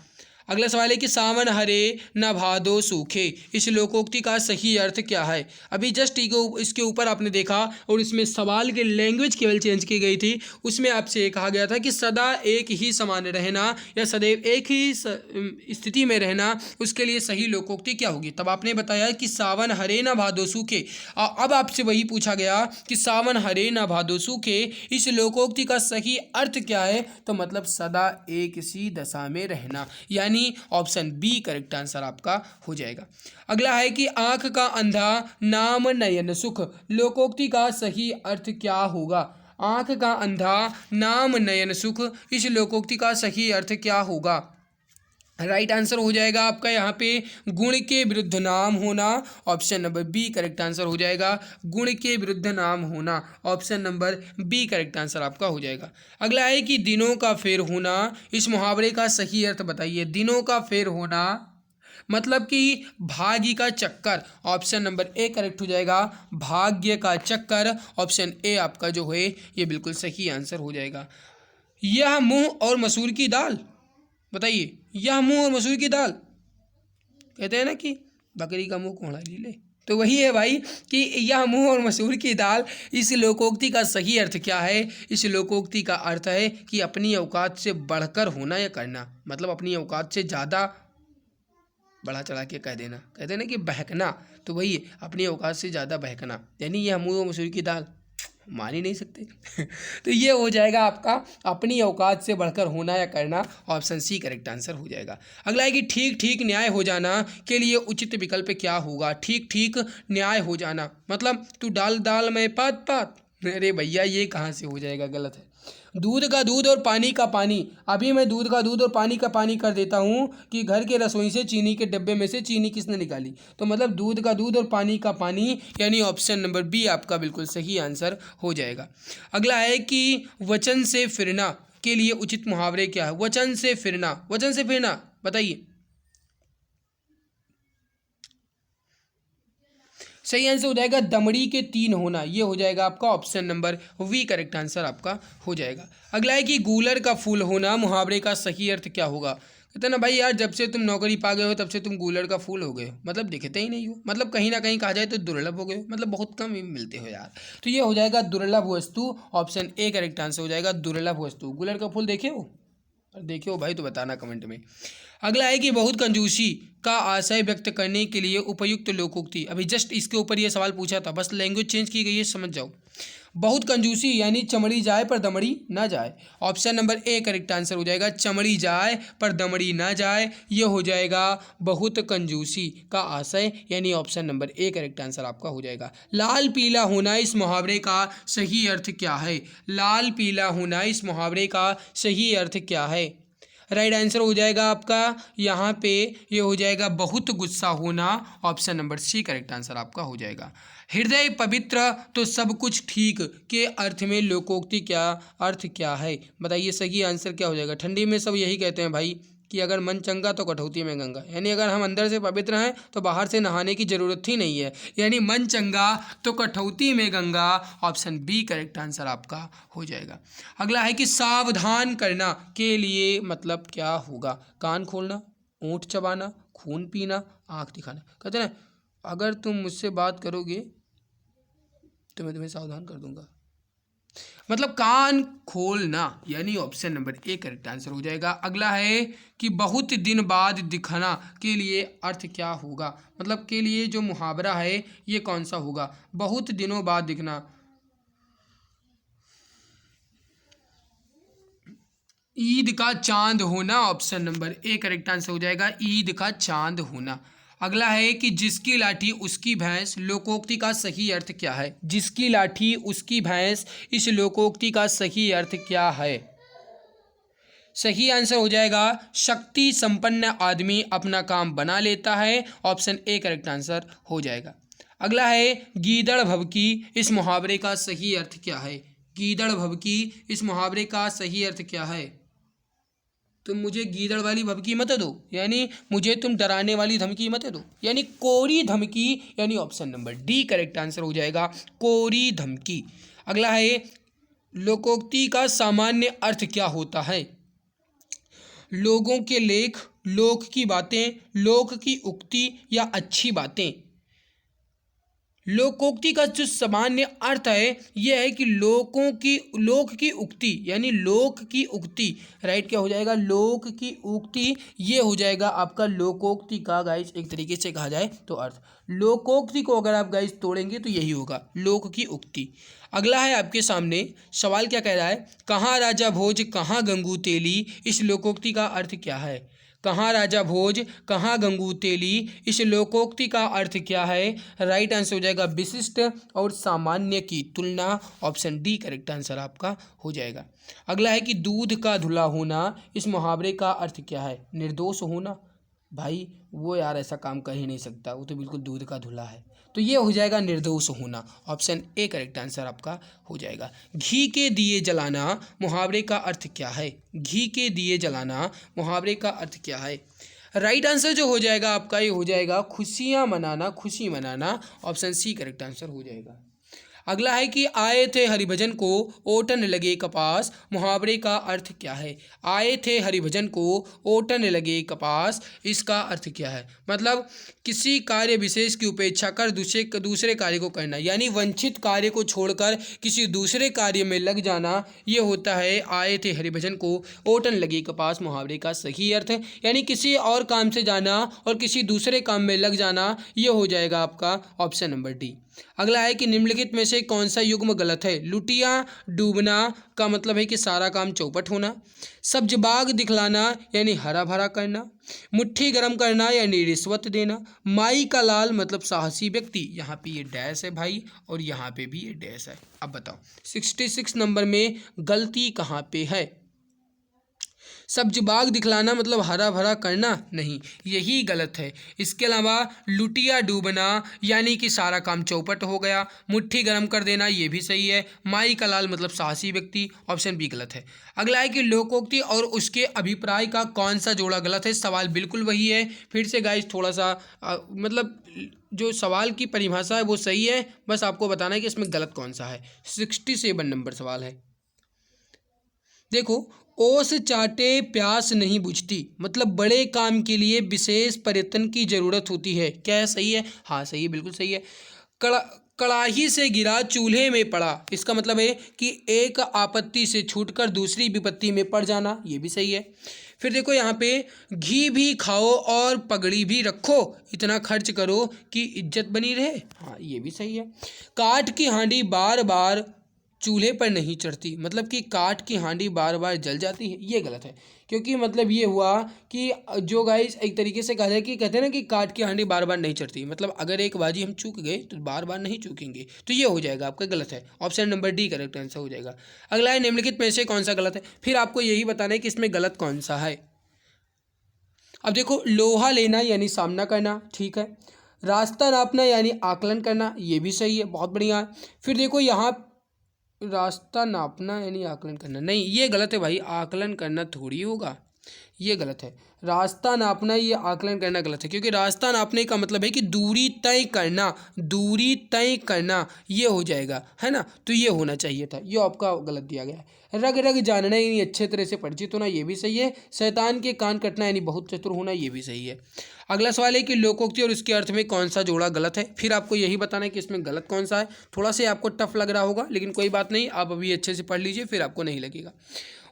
अगला सवाल है कि सावन हरे न भादो सूखे, इस लोकोक्ति का सही अर्थ क्या है। अभी जस्ट इसके ऊपर आपने देखा और इसमें सवाल की लैंग्वेज केवल चेंज की गई थी। उसमें आपसे ये कहा गया था कि सदा एक ही समान रहना या सदैव एक ही स्थिति में रहना, उसके लिए सही लोकोक्ति क्या होगी। तब आपने बताया कि सावन हरे न भादो सूखे। अब आपसे वही पूछा गया कि सावन हरे न भादो सूखे, इस लोकोक्ति का सही अर्थ क्या है। तो मतलब सदा एक सी दशा में रहना, यानी ऑप्शन बी करेक्ट आंसर आपका हो जाएगा। अगला है कि आंख का अंधा नाम नयन सुख, लोकोक्ति का सही अर्थ क्या होगा। आंख का अंधा नाम नयन सुख, इस लोकोक्ति का सही अर्थ क्या होगा। राइट आंसर हो जाएगा आपका यहाँ पे गुण के विरुद्ध नाम होना, option number B correct answer हो जाएगा। गुण के विरुद्ध नाम होना, option number B correct answer आपका हो जाएगा। अगला है कि दिनों का फेर होना, इस मुहावरे का सही अर्थ बताइए। दिनों का फेर होना मतलब कि भाग्य का चक्कर, ऑप्शन नंबर ए करेक्ट हो जाएगा। भाग्य का चक्कर, ऑप्शन ए आपका जो है ये बिल्कुल सही आंसर हो जाएगा। यह मूंग और मसूर की दाल, बताइए यह मूंग और मसूर की दाल, कहते हैं ना कि बकरी का मुंह कोड़ा लीले, तो वही है भाई कि यह मूंग और मसूर की दाल, इस लोकोक्ति का सही अर्थ क्या है। इस लोकोक्ति का अर्थ है कि अपनी औकात से बढ़कर होना या करना, मतलब अपनी औकात से ज़्यादा बढ़ा चढ़ा के कह देना, कहते हैं ना कि बहकना, तो वही अपनी औकात से ज़्यादा बहकना, यानी यह मूंग और मसूर की दाल मान ही नहीं सकते तो ये हो जाएगा आपका अपनी औकात से बढ़कर होना या करना, ऑप्शन सी करेक्ट आंसर हो जाएगा। अगला है कि ठीक ठीक न्याय हो जाना के लिए उचित विकल्प क्या होगा। ठीक ठीक न्याय हो जाना मतलब तू दाल दाल में पात पात, अरे भैया ये कहाँ से हो जाएगा, गलत है। दूध का दूध और पानी का पानी, अभी मैं दूध का दूध और पानी का पानी कर देता हूँ कि घर के रसोई से चीनी के डब्बे में से चीनी किसने निकाली, तो मतलब दूध का दूध और पानी का पानी, यानी ऑप्शन नंबर बी आपका बिल्कुल सही आंसर हो जाएगा। अगला है कि वचन से फिरना के लिए उचित मुहावरे क्या है। वचन से फिरना, वचन से फिरना बताइए। सही आंसर हो जाएगा दमड़ी के तीन होना, ये हो जाएगा आपका option number B correct answer आपका हो जाएगा। अगला है कि गूलर का फूल होना, मुहावरे का सही अर्थ क्या होगा। कहते हैं ना भाई यार जब से तुम नौकरी पा गए हो तब से तुम गूलर का फूल हो गए हो, मतलब दिखते ही नहीं हो, मतलब कहीं ना कहीं कहा जाए तो दुर्लभ हो गए हो, मतलब बहुत कम ही मिलते हो यार, तो ये हो जाएगा दुर्लभ वस्तु, ऑप्शन ए करेक्ट आंसर हो जाएगा दुर्लभ वस्तु। गूलर का फूल देखे हो, और देखे हो भाई तो बताना कमेंट में। अगला है कि बहुत कंजूसी का आशय व्यक्त करने के लिए उपयुक्त लोकोक्ति, अभी जस्ट इसके ऊपर ये सवाल पूछा था, बस लैंग्वेज चेंज की गई है, समझ जाओ। बहुत कंजूसी यानी चमड़ी जाए पर दमड़ी ना जाए, option number A correct answer हो जाएगा। चमड़ी जाए पर दमड़ी ना जाए, ये हो जाएगा बहुत कंजूसी का आशय, यानी option number A correct answer आपका हो जाएगा। लाल पीला होना, इस मुहावरे का सही अर्थ क्या है। लाल पीला होना, इस मुहावरे का सही अर्थ क्या है। राइट आंसर हो जाएगा आपका यहाँ पे ये हो जाएगा बहुत गुस्सा होना, option number C correct answer आपका हो जाएगा। हृदय पवित्र तो सब कुछ ठीक के अर्थ में लोकोक्ति क्या अर्थ क्या है, बताइए सही आंसर क्या हो जाएगा। ठंडी में सब यही कहते हैं भाई कि अगर मन चंगा तो कटौती में गंगा, यानी अगर हम अंदर से पवित्र हैं तो बाहर से नहाने की जरूरत ही नहीं है, यानी मन चंगा तो कटौती में Ganga, option B correct answer आपका हो जाएगा। अगला है कि सावधान करना के लिए मतलब क्या होगा। कान खोलना, ऊँट चबाना, खून पीना, आँख दिखाना, कहते हैं ना अगर तुम मुझसे बात करोगे तो मैं तुम्हें सावधान कर दूंगा, मतलब कान खोलना, यानी option number A correct answer हो जाएगा। अगला है कि बहुत दिन बाद दिखना के लिए अर्थ क्या होगा, मतलब के लिए जो मुहावरा है ये कौन सा होगा। बहुत दिनों बाद दिखना, ईद का चांद होना, option number A correct answer हो जाएगा, ईद का चांद होना। अगला है कि जिसकी लाठी उसकी भैंस, लोकोक्ति का सही अर्थ क्या है? जिसकी लाठी उसकी भैंस, इस लोकोक्ति का सही अर्थ क्या है? सही आंसर हो जाएगा शक्ति संपन्न आदमी अपना काम बना लेता है, ऑप्शन ए करेक्ट आंसर हो जाएगा। अगला है गीदड़ भभकी, इस मुहावरे का सही अर्थ क्या है? गीदड़ भभकी, इस मुहावरे का सही अर्थ क्या है? तुम मुझे गीदड़ वाली भभकी मत दो, यानी मुझे तुम डराने वाली धमकी मत दो, यानी कोरी धमकी, यानी option number D correct answer हो जाएगा, कोरी धमकी। अगला है लोकोक्ति का सामान्य अर्थ क्या होता है? लोगों के लेख, लोक की बातें, लोक की उक्ति या अच्छी बातें। लोकोक्ति का जो सामान्य अर्थ है यह है कि लोक की उक्ति, यानी लोक की उक्ति, राइट क्या हो जाएगा? लोक की उक्ति, ये हो जाएगा आपका लोकोक्ति का गाइस एक तरीके से कहा जाए तो अर्थ। लोकोक्ति को अगर आप गाइस तोड़ेंगे तो यही होगा, लोक की उक्ति। अगला है आपके सामने सवाल क्या कह रहा है? कहाँ राजा भोज कहाँ गंगू तेली, इस लोकोक्ति का अर्थ क्या है? कहाँ राजा भोज कहाँ गंगू तेली, इस लोकोक्ति का अर्थ क्या है? राइट आंसर हो जाएगा विशिष्ट और सामान्य की तुलना, ऑप्शन डी करेक्ट आंसर आपका हो जाएगा। अगला है कि दूध का धुला होना, इस मुहावरे का अर्थ क्या है? निर्दोष होना। भाई वो यार ऐसा काम कर ही नहीं सकता, वो तो बिल्कुल दूध का धुला है, तो ये हो जाएगा निर्दोष होना, ऑप्शन ए करेक्ट आंसर आपका हो जाएगा। घी के दिए जलाना, मुहावरे का अर्थ क्या है? घी के दिए जलाना, मुहावरे का अर्थ क्या है? राइट आंसर जो हो जाएगा आपका ये हो जाएगा खुशियाँ मनाना, खुशी मनाना, ऑप्शन सी करेक्ट आंसर हो जाएगा। अगला है कि आए थे हरिभजन को ओटन लगे कपास, मुहावरे का अर्थ क्या है? आए थे हरिभजन को ओटन लगे कपास, इसका अर्थ क्या है? मतलब किसी कार्य विशेष की उपेक्षा कर दूसरे कार्य को करना, यानी वंचित कार्य को छोड़कर किसी दूसरे कार्य में लग जाना, ये होता है आए थे हरिभजन को ओटन लगे कपास, मुहावरे का सही अर्थ। यानी किसी और काम से जाना और किसी दूसरे काम में लग जाना, ये हो जाएगा आपका ऑप्शन नंबर डी। अगला है कि निम्नलिखित में से कौन सा युग्म गलत है? लुटिया डूबना का मतलब है कि सारा काम चौपट होना, सब्ज बाग दिखलाना यानी हरा भरा करना, मुट्ठी गर्म करना यानी रिश्वत देना, माई का लाल मतलब साहसी व्यक्ति, यहाँ पे ये डैश है भाई और यहाँ पे भी ये डैश है। अब बताओ 66 नंबर में गलती कहाँ पे है? सब्ज बाग दिखलाना मतलब हरा भरा करना, नहीं, यही गलत है। इसके अलावा लुटिया डूबना यानी कि सारा काम चौपट हो गया, मुट्ठी गर्म कर देना ये भी सही है, माई का लाल मतलब साहसी व्यक्ति, ऑप्शन बी गलत है। अगला है कि लोकोक्ति और उसके अभिप्राय का कौन सा जोड़ा गलत है? सवाल बिल्कुल वही है, फिर से गाइस थोड़ा सा मतलब जो सवाल की परिभाषा है वो सही है, बस आपको बताना है कि इसमें गलत कौन सा है। 67 नंबर सवाल है, देखो, ओस चाटे प्यास नहीं बुझती, मतलब बड़े काम के लिए विशेष प्रयत्न की जरूरत होती है, क्या है? सही है, हाँ सही है, बिल्कुल सही है। कड़ाही से गिरा चूल्हे में पड़ा, इसका मतलब है कि एक आपत्ति से छूटकर दूसरी विपत्ति में पड़ जाना, ये भी सही है। फिर देखो यहाँ पे घी भी खाओ और पगड़ी भी रखो, इतना खर्च करो कि इज्जत बनी रहे, हाँ ये भी सही है। काठ की हांडी बार बार चूल्हे पर नहीं चढ़ती, मतलब कि काठ की हांडी बार बार जल जाती है, ये गलत है। क्योंकि मतलब ये हुआ कि जो गाइस एक तरीके से कहा जाए कि कहते हैं ना कि काठ की हांडी बार बार नहीं चढ़ती, मतलब अगर एक बाजी हम चूक गए तो बार बार नहीं चूकेंगे, तो ये हो जाएगा आपका गलत है, option number D correct answer हो जाएगा। अगला है निम्नलिखित में से कौन सा गलत है? फिर आपको यही बताना है कि इसमें गलत कौन सा है। अब देखो, लोहा लेना यानी सामना करना, ठीक है। रास्ता नापना यानी आकलन करना, ये भी सही है, बहुत बढ़िया। फिर देखो यहाँ रास्ता नापना यानी आकलन करना, नहीं ये गलत है भाई, आकलन करना थोड़ी होगा, ये गलत है। रास्ता नापना ये आकलन करना गलत है, क्योंकि रास्ता नापने का मतलब है कि दूरी तय करना, दूरी तय करना, ये हो जाएगा, है ना, तो ये होना चाहिए था, ये आपका गलत दिया गया है। रग रग जानना यानी अच्छे तरह से परिचित होना, ये भी सही है। शैतान के कान कटना यानी बहुत चतुर होना, ये भी सही है। अगला सवाल है कि लोकोक्ति और उसके अर्थ में कौन सा जोड़ा गलत है? फिर आपको यही बताना है कि इसमें गलत कौन सा है। थोड़ा सा आपको टफ लग रहा होगा, लेकिन कोई बात नहीं, आप अभी अच्छे से पढ़ लीजिए, फिर आपको नहीं लगेगा।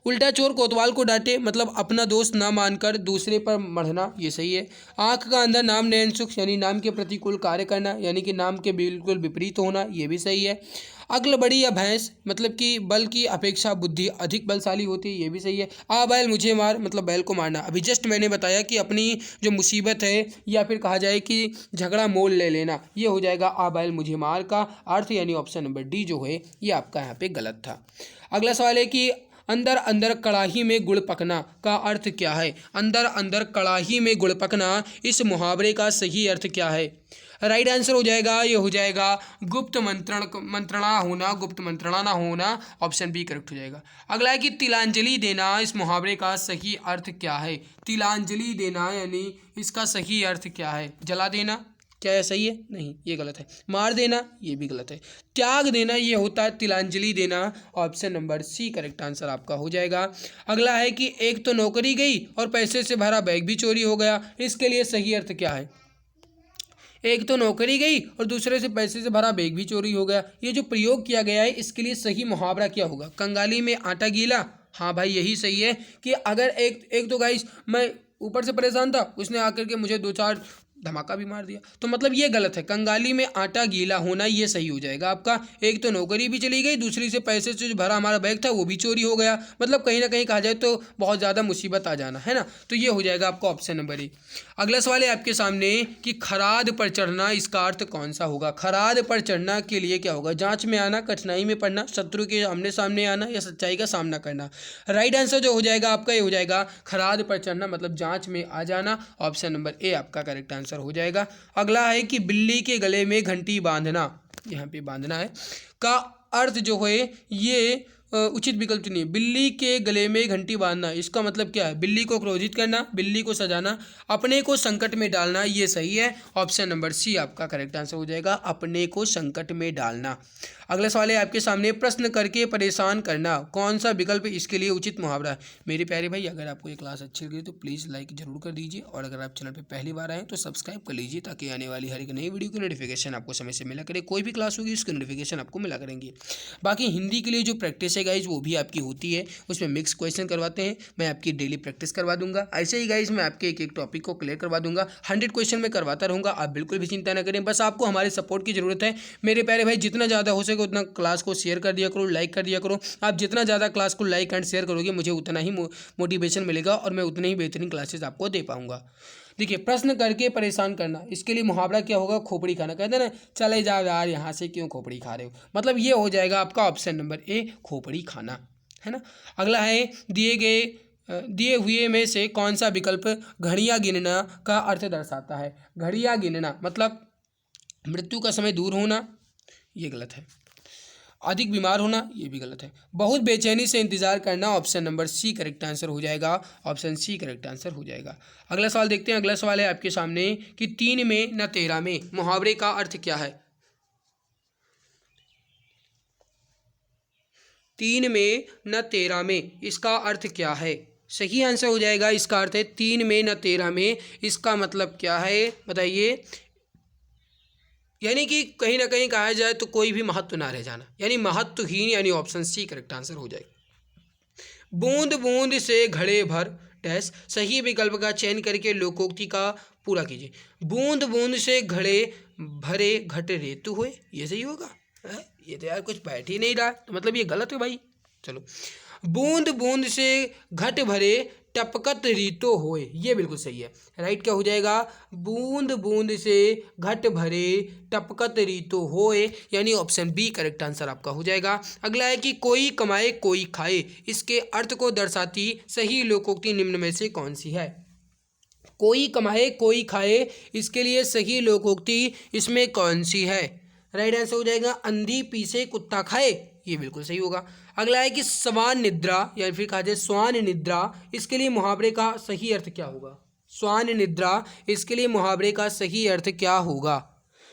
उल्टा चोर कोतवाल को डांटे, मतलब अपना दोस्त ना मानकर दूसरे पर मढ़ना, ये सही है। आंख का अंधा नाम नयन सुख, यानी नाम के प्रतिकूल कार्य करना, यानी कि नाम के बिल्कुल विपरीत होना, ये भी सही है। अक्ल बड़ी या भैंस, मतलब कि बल की अपेक्षा बुद्धि अधिक बलशाली होती है, ये भी सही है। आ बैल मुझे मार, मतलब बैल को मारना। अभी जस्ट मैंने बताया कि अपनी जो मुसीबत है या फिर कहा जाए कि झगड़ा मोल ले लेना, ये हो जाएगा आ बैल मुझे मार का अर्थ, यानी ऑप्शन नंबर डी जो है ये आपका यहाँ पे गलत था। अगला सवाल है कि अंदर अंदर कड़ाही में गुड़ पकना का अर्थ क्या है। अंदर अंदर कड़ाही में गुड़ पकना, इस मुहावरे का सही अर्थ क्या है। राइट आंसर हो जाएगा, ये हो जाएगा गुप्त मंत्रणा होना, गुप्त मंत्रणा ना होना, ऑप्शन बी करेक्ट हो जाएगा। अगला है कि तिलांजलि देना, इस मुहावरे का सही अर्थ क्या है। तिलांजलि देना यानी इसका सही अर्थ क्या है। जला देना, क्या यह सही है? नहीं, ये गलत है। मार देना, ये भी गलत है। त्याग देना, ये होता है तिलांजलि देना, option number C correct answer आपका हो जाएगा। अगला है कि एक तो नौकरी गई और पैसे से भरा बैग भी चोरी हो गया, इसके लिए सही अर्थ क्या है। एक तो नौकरी गई और दूसरे से पैसे से भरा बैग भी चोरी हो गया, ये जो प्रयोग किया गया है इसके लिए सही मुहावरा क्या होगा। कंगाली में आटा गीला, हाँ भाई यही सही है। कि अगर एक तो गाइस मैं ऊपर से परेशान था, उसने आकर के मुझे 2-4 धमाका भी मार दिया, तो मतलब ये गलत है। कंगाली में आटा गीला होना ये सही हो जाएगा आपका। एक तो नौकरी भी चली गई, दूसरी से पैसे से जो भरा हमारा बैग था वो भी चोरी हो गया, मतलब कहीं ना कहीं कहा जाए तो बहुत ज़्यादा मुसीबत आ जाना है ना, तो ये हो जाएगा आपका ऑप्शन नंबर ए। अगला सवाल है आपके सामने कि खराद पर चढ़ना, इसका अर्थ कौन सा होगा। खराद पर चढ़ना के लिए क्या होगा। जांच में आना, कठिनाई में पड़ना, शत्रु के आमने सामने आना या सच्चाई का सामना करना। राइट आंसर जो हो जाएगा आपका ये हो जाएगा खराद पर चढ़ना, मतलब जांच में आ जाना, ऑप्शन नंबर ए आपका करेक्ट आंसर हो जाएगा। अगला है कि बिल्ली के गले में घंटी बांधना, यहाँ पे बांधना है का अर्थ जो है ये उचित विकल्प नहीं है। बिल्ली के गले में घंटी बांधना, इसका मतलब क्या है। बिल्ली को क्रोधित करना, बिल्ली को सजाना, अपने को संकट में डालना, ये सही है। ऑप्शन नंबर सी आपका करेक्ट आंसर हो जाएगा, अपने को संकट में डालना। अगला सवाल है आपके सामने प्रश्न करके परेशान करना, कौन सा विकल्प इसके लिए उचित मुहावरा है। मेरे प्यारे भाई अगर आपको ये क्लास अच्छी लगी तो प्लीज़ लाइक जरूर कर दीजिए, और अगर आप चैनल पर पहली बार आए तो सब्सक्राइब कर लीजिए, ताकि आने वाली हर एक नई वीडियो की नोटिफिकेशन आपको समय से मिला करे। कोई भी क्लास होगी उसकी नोटिफिकेशन आपको मिला करेंगी। बाकी हिंदी के लिए जो प्रैक्टिस है गाइज वो भी आपकी होती है, उसमें मिक्स क्वेश्चन करवाते हैं, मैं आपकी डेली प्रैक्टिस करवा दूंगा। ऐसे ही गाइज मैं आपके एक एक टॉपिक को क्लियर करवा दूंगा, 100 क्वेश्चन में करवाता रहूँगा, आप बिल्कुल भी चिंता न करें। बस आपको हमारे सपोर्ट की ज़रूरत है मेरे प्यारे भाई। जितना ज़्यादा हो सके उतना क्लास को शेयर कर दिया करो, लाइक कर दिया करो। आप जितना ज़्यादा क्लास को लाइक एंड शेयर करोगे मुझे उतना ही मोटिवेशन मिलेगा और मैं उतनी ही बेहतरीन क्लासेस आपको दे पाऊंगा। देखिए प्रश्न करके परेशान करना, इसके लिए मुहावरा क्या होगा। खोपड़ी खाना, कहते हैं ना चले जाओ यार यहाँ से, क्यों खोपड़ी खा रहे हो, मतलब ये हो जाएगा आपका ऑप्शन नंबर ए, खोपड़ी खाना, है ना। अगला है दिए हुए में से कौन सा विकल्प घड़ियाँ गिनना का अर्थ दर्शाता है। घड़ियाँ गिनना मतलब मृत्यु का समय दूर होना, ये गलत है। अधिक बीमार होना, ये भी गलत है। बहुत बेचैनी से इंतजार करना, option number C correct answer हो जाएगा, ऑप्शन सी करेक्ट आंसर हो जाएगा। अगला सवाल देखते हैं। अगला सवाल है आपके सामने कि 3 में न 13 में, मुहावरे का अर्थ क्या है। 3 में न 13 में, इसका अर्थ क्या है। सही आंसर हो जाएगा, इसका अर्थ है 3 में न 13 में, इसका मतलब क्या है बताइए। यानी कि कहीं ना कहीं कहा जाए तो कोई भी महत्व ना रह जाना, यानी महत्वहीन, यानी ऑप्शन सी करेक्ट आंसर हो जाएगा। बूंद बूंद से घड़े भर डैश, सही विकल्प का चयन करके लोकोक्ति का पूरा कीजिए। बूंद बूंद से घड़े भरे घट रेतु हुए, ये सही होगा। ये तो यार कुछ बैठ ही नहीं रहा, तो मतलब ये गलत है भाई। चलो, बूंद बूंद से घट भरे टपकत रीतो होए, ये बिल्कुल सही है। राइट क्या हो जाएगा, बूंद बूंद से घट भरे टपकत रीतो होए, यानी ऑप्शन बी करेक्ट आंसर आपका हो जाएगा। अगला है कि कोई कमाए कोई खाए, इसके अर्थ को दर्शाती सही लोकोक्ति निम्न में से कौन सी है। कोई कमाए कोई खाए, इसके लिए सही लोकोक्ति इसमें कौन सी है। राइट आंसर हो जाएगा अंधी पीसे कुत्ता खाए, ये बिल्कुल सही होगा। अगला है कि स्वान निद्रा या फिर कहा जाए स्वान निद्रा, इसके लिए मुहावरे का सही अर्थ क्या होगा। स्वान निद्रा, इसके लिए मुहावरे का सही अर्थ क्या होगा।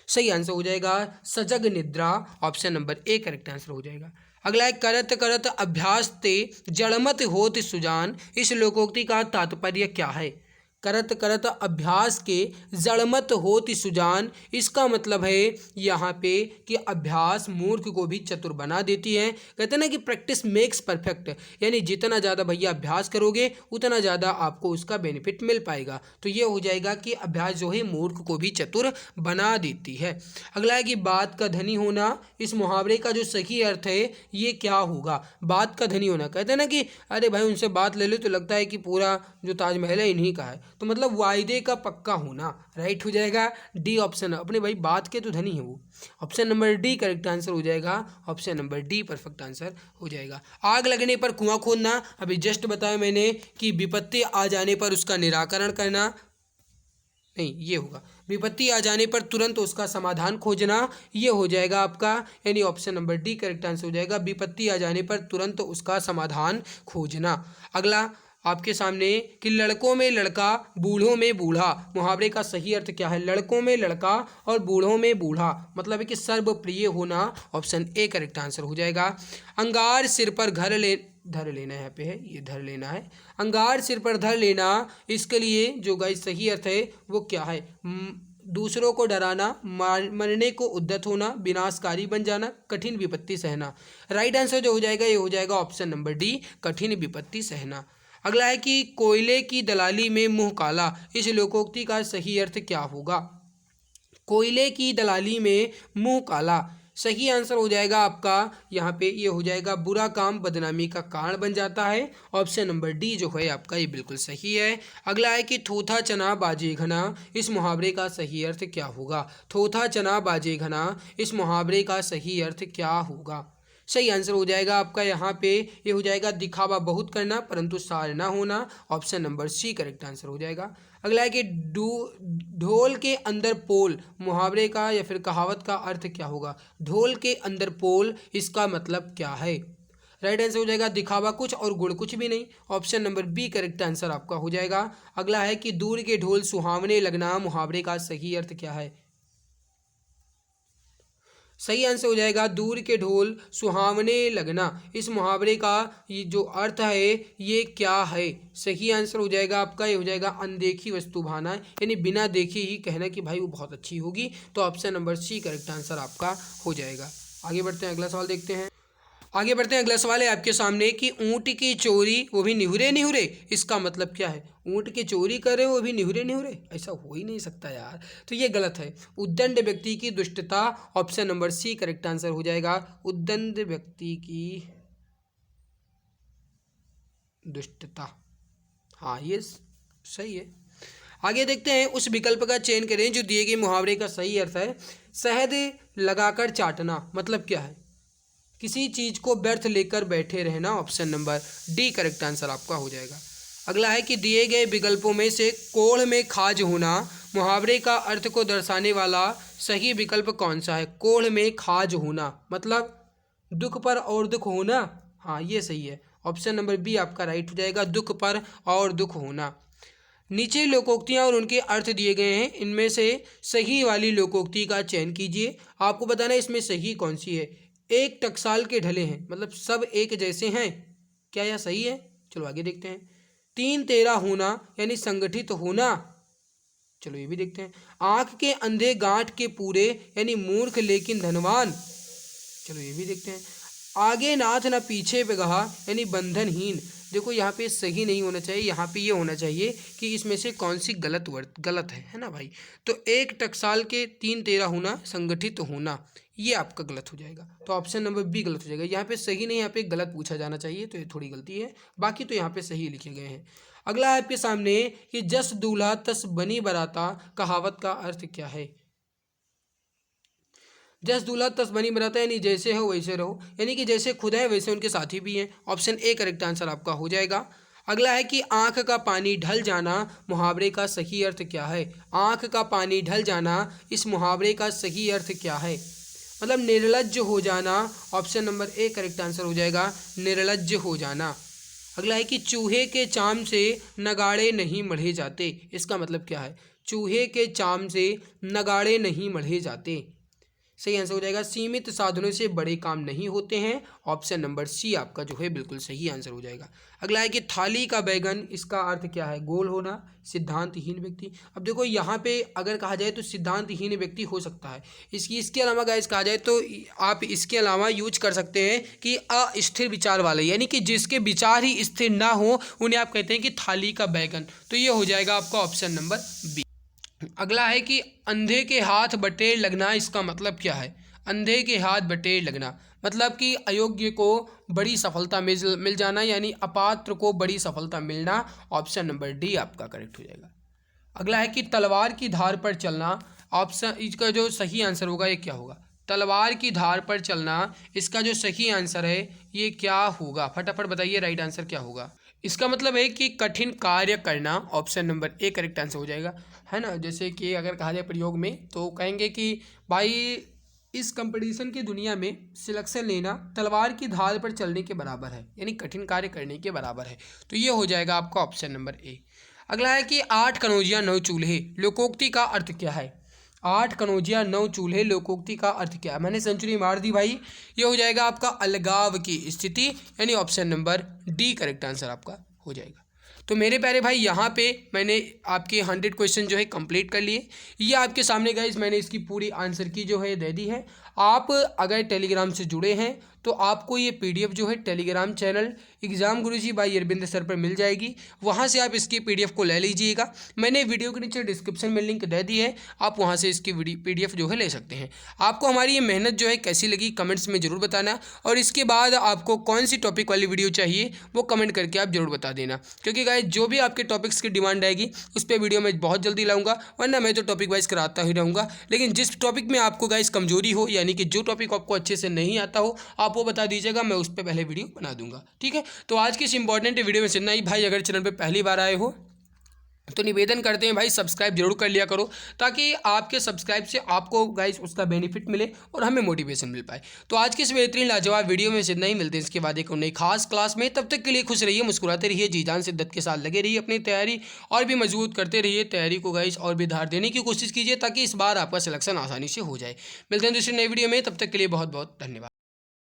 सही आंसर हो जाएगा सजग निद्रा, option number A correct answer हो जाएगा। अगला है करत करत अभ्यास ते जड़मत होत सुजान, इस लोकोक्ति का तात्पर्य क्या है। करत करत अभ्यास के जड़मत होति सुजान। इसका मतलब है यहाँ पे कि अभ्यास मूर्ख को भी चतुर बना देती है। कहते हैं ना कि प्रैक्टिस मेक्स परफेक्ट, यानी जितना ज़्यादा भैया अभ्यास करोगे उतना ज़्यादा आपको उसका बेनिफिट मिल पाएगा। तो ये हो जाएगा कि अभ्यास जो है मूर्ख को भी चतुर बना देती है। अगला है कि बात का धनी होना। इस मुहावरे का जो सही अर्थ है ये क्या होगा? बात का धनी होना, कहते हैं ना कि अरे भाई उनसे बात ले लो तो लगता है कि पूरा जो ताजमहल है इन्हीं का है, तो मतलब वायदे का पक्का होना। राइट हो जाएगा डी ऑप्शन। अपने भाई बात के तो धनी है वो। Option number D correct answer हो जाएगा। Option number D perfect answer हो जाएगा। आग लगने पर कुआं खोदना, अभी जस्ट बताया मैंने कि विपत्ति आ जाने पर उसका निराकरण करना, नहीं ये होगा विपत्ति आ जाने पर तुरंत उसका समाधान खोजना, ये हो जाएगा आपका, यानी option number D correct answer हो जाएगा। विपत्ति आ जाने पर तुरंत उसका समाधान खोजना। अगला आपके सामने कि लड़कों में लड़का बूढ़ों में बूढ़ा, मुहावरे का सही अर्थ क्या है? लड़कों में लड़का और बूढ़ों में बूढ़ा, मतलब है कि सर्वप्रिय होना। ऑप्शन ए करेक्ट आंसर हो जाएगा। अंगार सिर पर धर लेना, यहाँ पे है ये धर लेना है। अंगार सिर पर धर लेना, इसके लिए जो गाइस सही अर्थ है वो क्या है? दूसरों को डराना, मरने को उद्यत होना, विनाशकारी बन जाना, कठिन विपत्ति सहना। राइट आंसर जो हो जाएगा ये हो जाएगा ऑप्शन नंबर डी कठिन विपत्ति सहना। अगला है कि कोयले की दलाली में मुंह काला, इस लोकोक्ति का सही अर्थ क्या होगा? कोयले की दलाली में मुंह काला, सही आंसर हो जाएगा आपका यहाँ पे ये हो जाएगा बुरा काम बदनामी का कारण बन जाता है। ऑप्शन नंबर डी जो है आपका ये बिल्कुल सही है। अगला है कि थोथा चना बाजे घना, इस मुहावरे का सही अर्थ क्या होगा? थोथा चना बाजे घना, इस मुहावरे का सही अर्थ क्या होगा? सही आंसर हो जाएगा आपका यहाँ पे ये हो जाएगा दिखावा बहुत करना परंतु सार ना होना। Option number C correct answer हो जाएगा। अगला है कि ढोल के अंदर पोल, मुहावरे का या फिर कहावत का अर्थ क्या होगा? ढोल के अंदर पोल, इसका मतलब क्या है? राइट आंसर हो जाएगा दिखावा कुछ और गुड़ कुछ भी नहीं। Option number B correct answer आपका हो जाएगा। अगला है कि दूर के ढोल सुहावने लगना, मुहावरे का सही अर्थ क्या है? सही आंसर हो जाएगा दूर के ढोल सुहावने लगना, इस मुहावरे का ये जो अर्थ है ये क्या है? सही आंसर हो जाएगा आपका ये हो जाएगा अनदेखी वस्तु भाना, यानी बिना देखे ही कहना कि भाई वो बहुत अच्छी होगी। तो option number C correct answer आपका हो जाएगा। आगे बढ़ते हैं, अगला सवाल देखते हैं। आगे बढ़ते हैं, अगला सवाल है आपके सामने कि ऊँट की चोरी वो भी निहुरे निहुरे, इसका मतलब क्या है? ऊँट की चोरी कर रहे हो वो भी निहुरे निहुरे, ऐसा हो ही नहीं सकता यार, तो ये गलत है। उद्दंड व्यक्ति की दुष्टता, option number C correct answer हो जाएगा। उद्दंड व्यक्ति की दुष्टता, हाँ ये सही है। आगे देखते हैं, उस विकल्प का चयन करें जो दिए गए मुहावरे का सही अर्थ है। शहद लगाकर चाटना, मतलब क्या है? किसी चीज को व्यर्थ लेकर बैठे रहना। Option number D correct answer आपका हो जाएगा। अगला है कि दिए गए विकल्पों में से कोढ़ में खाज होना, मुहावरे का अर्थ को दर्शाने वाला सही विकल्प कौन सा है? कोढ़ में खाज होना मतलब दुख पर और दुख होना, हाँ ये सही है। ऑप्शन नंबर बी आपका राइट हो जाएगा, दुख पर और दुख होना। नीचे लोकोक्तियाँ और उनके अर्थ दिए गए हैं, इनमें से सही वाली लोकोक्ति का चयन कीजिए। आपको बताना है इसमें सही कौन सी है। एक टकसाल के ढले हैं, मतलब सब एक जैसे हैं, क्या यह सही है? चलो आगे देखते हैं। तीन तेरा होना यानी संगठित होना, चलो ये भी देखते हैं। आंख के अंधे गांठ के पूरे यानी मूर्ख लेकिन धनवान, चलो ये भी देखते हैं। आगे नाथ न पीछे पे गहा यानी बंधनहीन, देखो यहाँ पे सही नहीं होना चाहिए, यहाँ पे ये होना चाहिए कि इसमें से कौन सी गलत है ना भाई। तो एक टकसाल के तीन तेरा होना संगठित होना, ये आपका गलत हो जाएगा। तो ऑप्शन नंबर बी गलत हो जाएगा। यहाँ पे सही नहीं, यहाँ पे गलत पूछा जाना चाहिए, तो ये थोड़ी गलती है, बाकी तो यहाँ पे सही लिखे गए हैं। अगला है आपके सामने कि जस दूल्हा तस बनी बराता, कहावत का अर्थ क्या है? जस दूल्हा तस बनी बराता यानी जैसे हो वैसे रहो, यानी कि जैसे खुद है वैसे उनके साथी भी हैं। ऑप्शन ए करेक्ट आंसर आपका हो जाएगा। अगला है कि आंख का पानी ढल जाना, मुहावरे का सही अर्थ क्या है? आंख का पानी ढल जाना, इस मुहावरे का सही अर्थ क्या है? मतलब निर्लज्ज हो जाना। Option number A correct answer हो जाएगा, निर्लज्ज हो जाना। अगला है कि चूहे के चाम से नगाड़े नहीं मढ़े जाते, इसका मतलब क्या है? चूहे के चाम से नगाड़े नहीं मढ़े जाते, सही आंसर हो जाएगा सीमित साधनों से बड़े काम नहीं होते हैं। ऑप्शन नंबर सी आपका जो है बिल्कुल सही आंसर हो जाएगा। अगला है कि थाली का बैगन, इसका अर्थ क्या है? गोल होना, सिद्धांतहीन व्यक्ति। अब देखो यहाँ पे अगर कहा जाए तो सिद्धांतहीन व्यक्ति हो सकता है। इसके अलावा गाइस कहा जाए तो आप इसके अलावा यूज कर सकते हैं कि अस्थिर विचार वाले, यानी कि जिसके विचार ही स्थिर ना हो उन्हें आप कहते हैं कि थाली का बैगन। तो ये हो जाएगा आपका ऑप्शन नंबर बी। अगला है कि अंधे के हाथ बटेर लगना, इसका मतलब क्या है? अंधे के हाथ बटेर लगना मतलब कि अयोग्य को बड़ी सफलता मिल जाना, यानी अपात्र को बड़ी सफलता मिलना। ऑप्शन नंबर डी आपका करेक्ट हो जाएगा। अगला है कि तलवार की धार पर चलना, ऑप्शन इसका जो सही आंसर होगा ये क्या होगा? तलवार की धार पर चलना, इसका जो सही आंसर है ये क्या होगा? फटाफट बताइए राइट आंसर क्या होगा। इसका मतलब है कि कठिन कार्य करना। Option number A correct answer हो जाएगा, है ना। जैसे कि अगर कहा जाए प्रयोग में तो कहेंगे कि भाई इस कंपटीशन की दुनिया में सिलेक्शन लेना तलवार की धार पर चलने के बराबर है, यानी कठिन कार्य करने के बराबर है। तो ये हो जाएगा आपका ऑप्शन नंबर ए। अगला है कि 8 कनौजिया 9 चूल्हे, लोकोक्ति का अर्थ क्या है? 8 कनौजिया 9 चूल्हे, लोकोक्ति का अर्थ क्या है? मैंने सेंचुरी मार दी भाई। ये हो जाएगा आपका अलगाव की स्थिति, यानी option number D correct answer आपका हो जाएगा। तो मेरे प्यारे भाई यहाँ पे मैंने आपके 100 क्वेश्चन जो है कंप्लीट कर लिए। ये आपके सामने गाइस मैंने इसकी पूरी आंसर की जो है दे दी है। आप अगर टेलीग्राम से जुड़े हैं तो आपको ये पीडीएफ जो है टेलीग्राम चैनल एग्ज़ाम गुरुजी बाय अरविंद सर पर मिल जाएगी, वहाँ से आप इसकी पीडीएफ को ले लीजिएगा। मैंने वीडियो के नीचे डिस्क्रिप्शन में लिंक दे दी है, आप वहाँ से इसकी पीडीएफ जो है ले सकते हैं। आपको हमारी ये मेहनत जो है कैसी लगी कमेंट्स में ज़रूर बताना, और इसके बाद आपको कौन सी टॉपिक वाली वीडियो चाहिए वो कमेंट करके आप ज़रूर बता देना, क्योंकि गाइस जो भी आपके टॉपिक्स की डिमांड आएगी उस पर वीडियो मैं बहुत जल्दी लाऊंगा, वरना मैं तो टॉपिक वाइज कराता ही रहूँगा। लेकिन जिस टॉपिक में आपको गाइस कमजोरी हो, यानी कि जो टॉपिक आपको अच्छे से नहीं आता हो, आप वो बता दीजिएगा, मैं उस पर पहले वीडियो बना दूंगा। ठीक है, तो आज की इस इंपॉर्टेंट वीडियो में इतना ही भाई। अगर चैनल पर पहली बार आए हो तो निवेदन करते हैं भाई सब्सक्राइब जरूर कर लिया करो, ताकि आपके सब्सक्राइब से आपको गाइस उसका बेनिफिट मिले और हमें मोटिवेशन मिल पाए। तो आज की इस बेहतरीन लाजवाब वीडियो में इतना ही, मिलते हैं इसके बाद एक नई खास क्लास में। तब तक के लिए खुश रहिए, मुस्कुराते रहिए, जी जान शिद्दत के साथ लगे रहिए, अपनी तैयारी और भी मजबूत करते रहिए, तैयारी को गाइस और भी धार देने की कोशिश कीजिए, ताकि इस बार आपका सिलेक्शन आसानी से हो जाए। मिलते हैं दूसरी नई वीडियो में, तब तक के लिए बहुत बहुत धन्यवाद।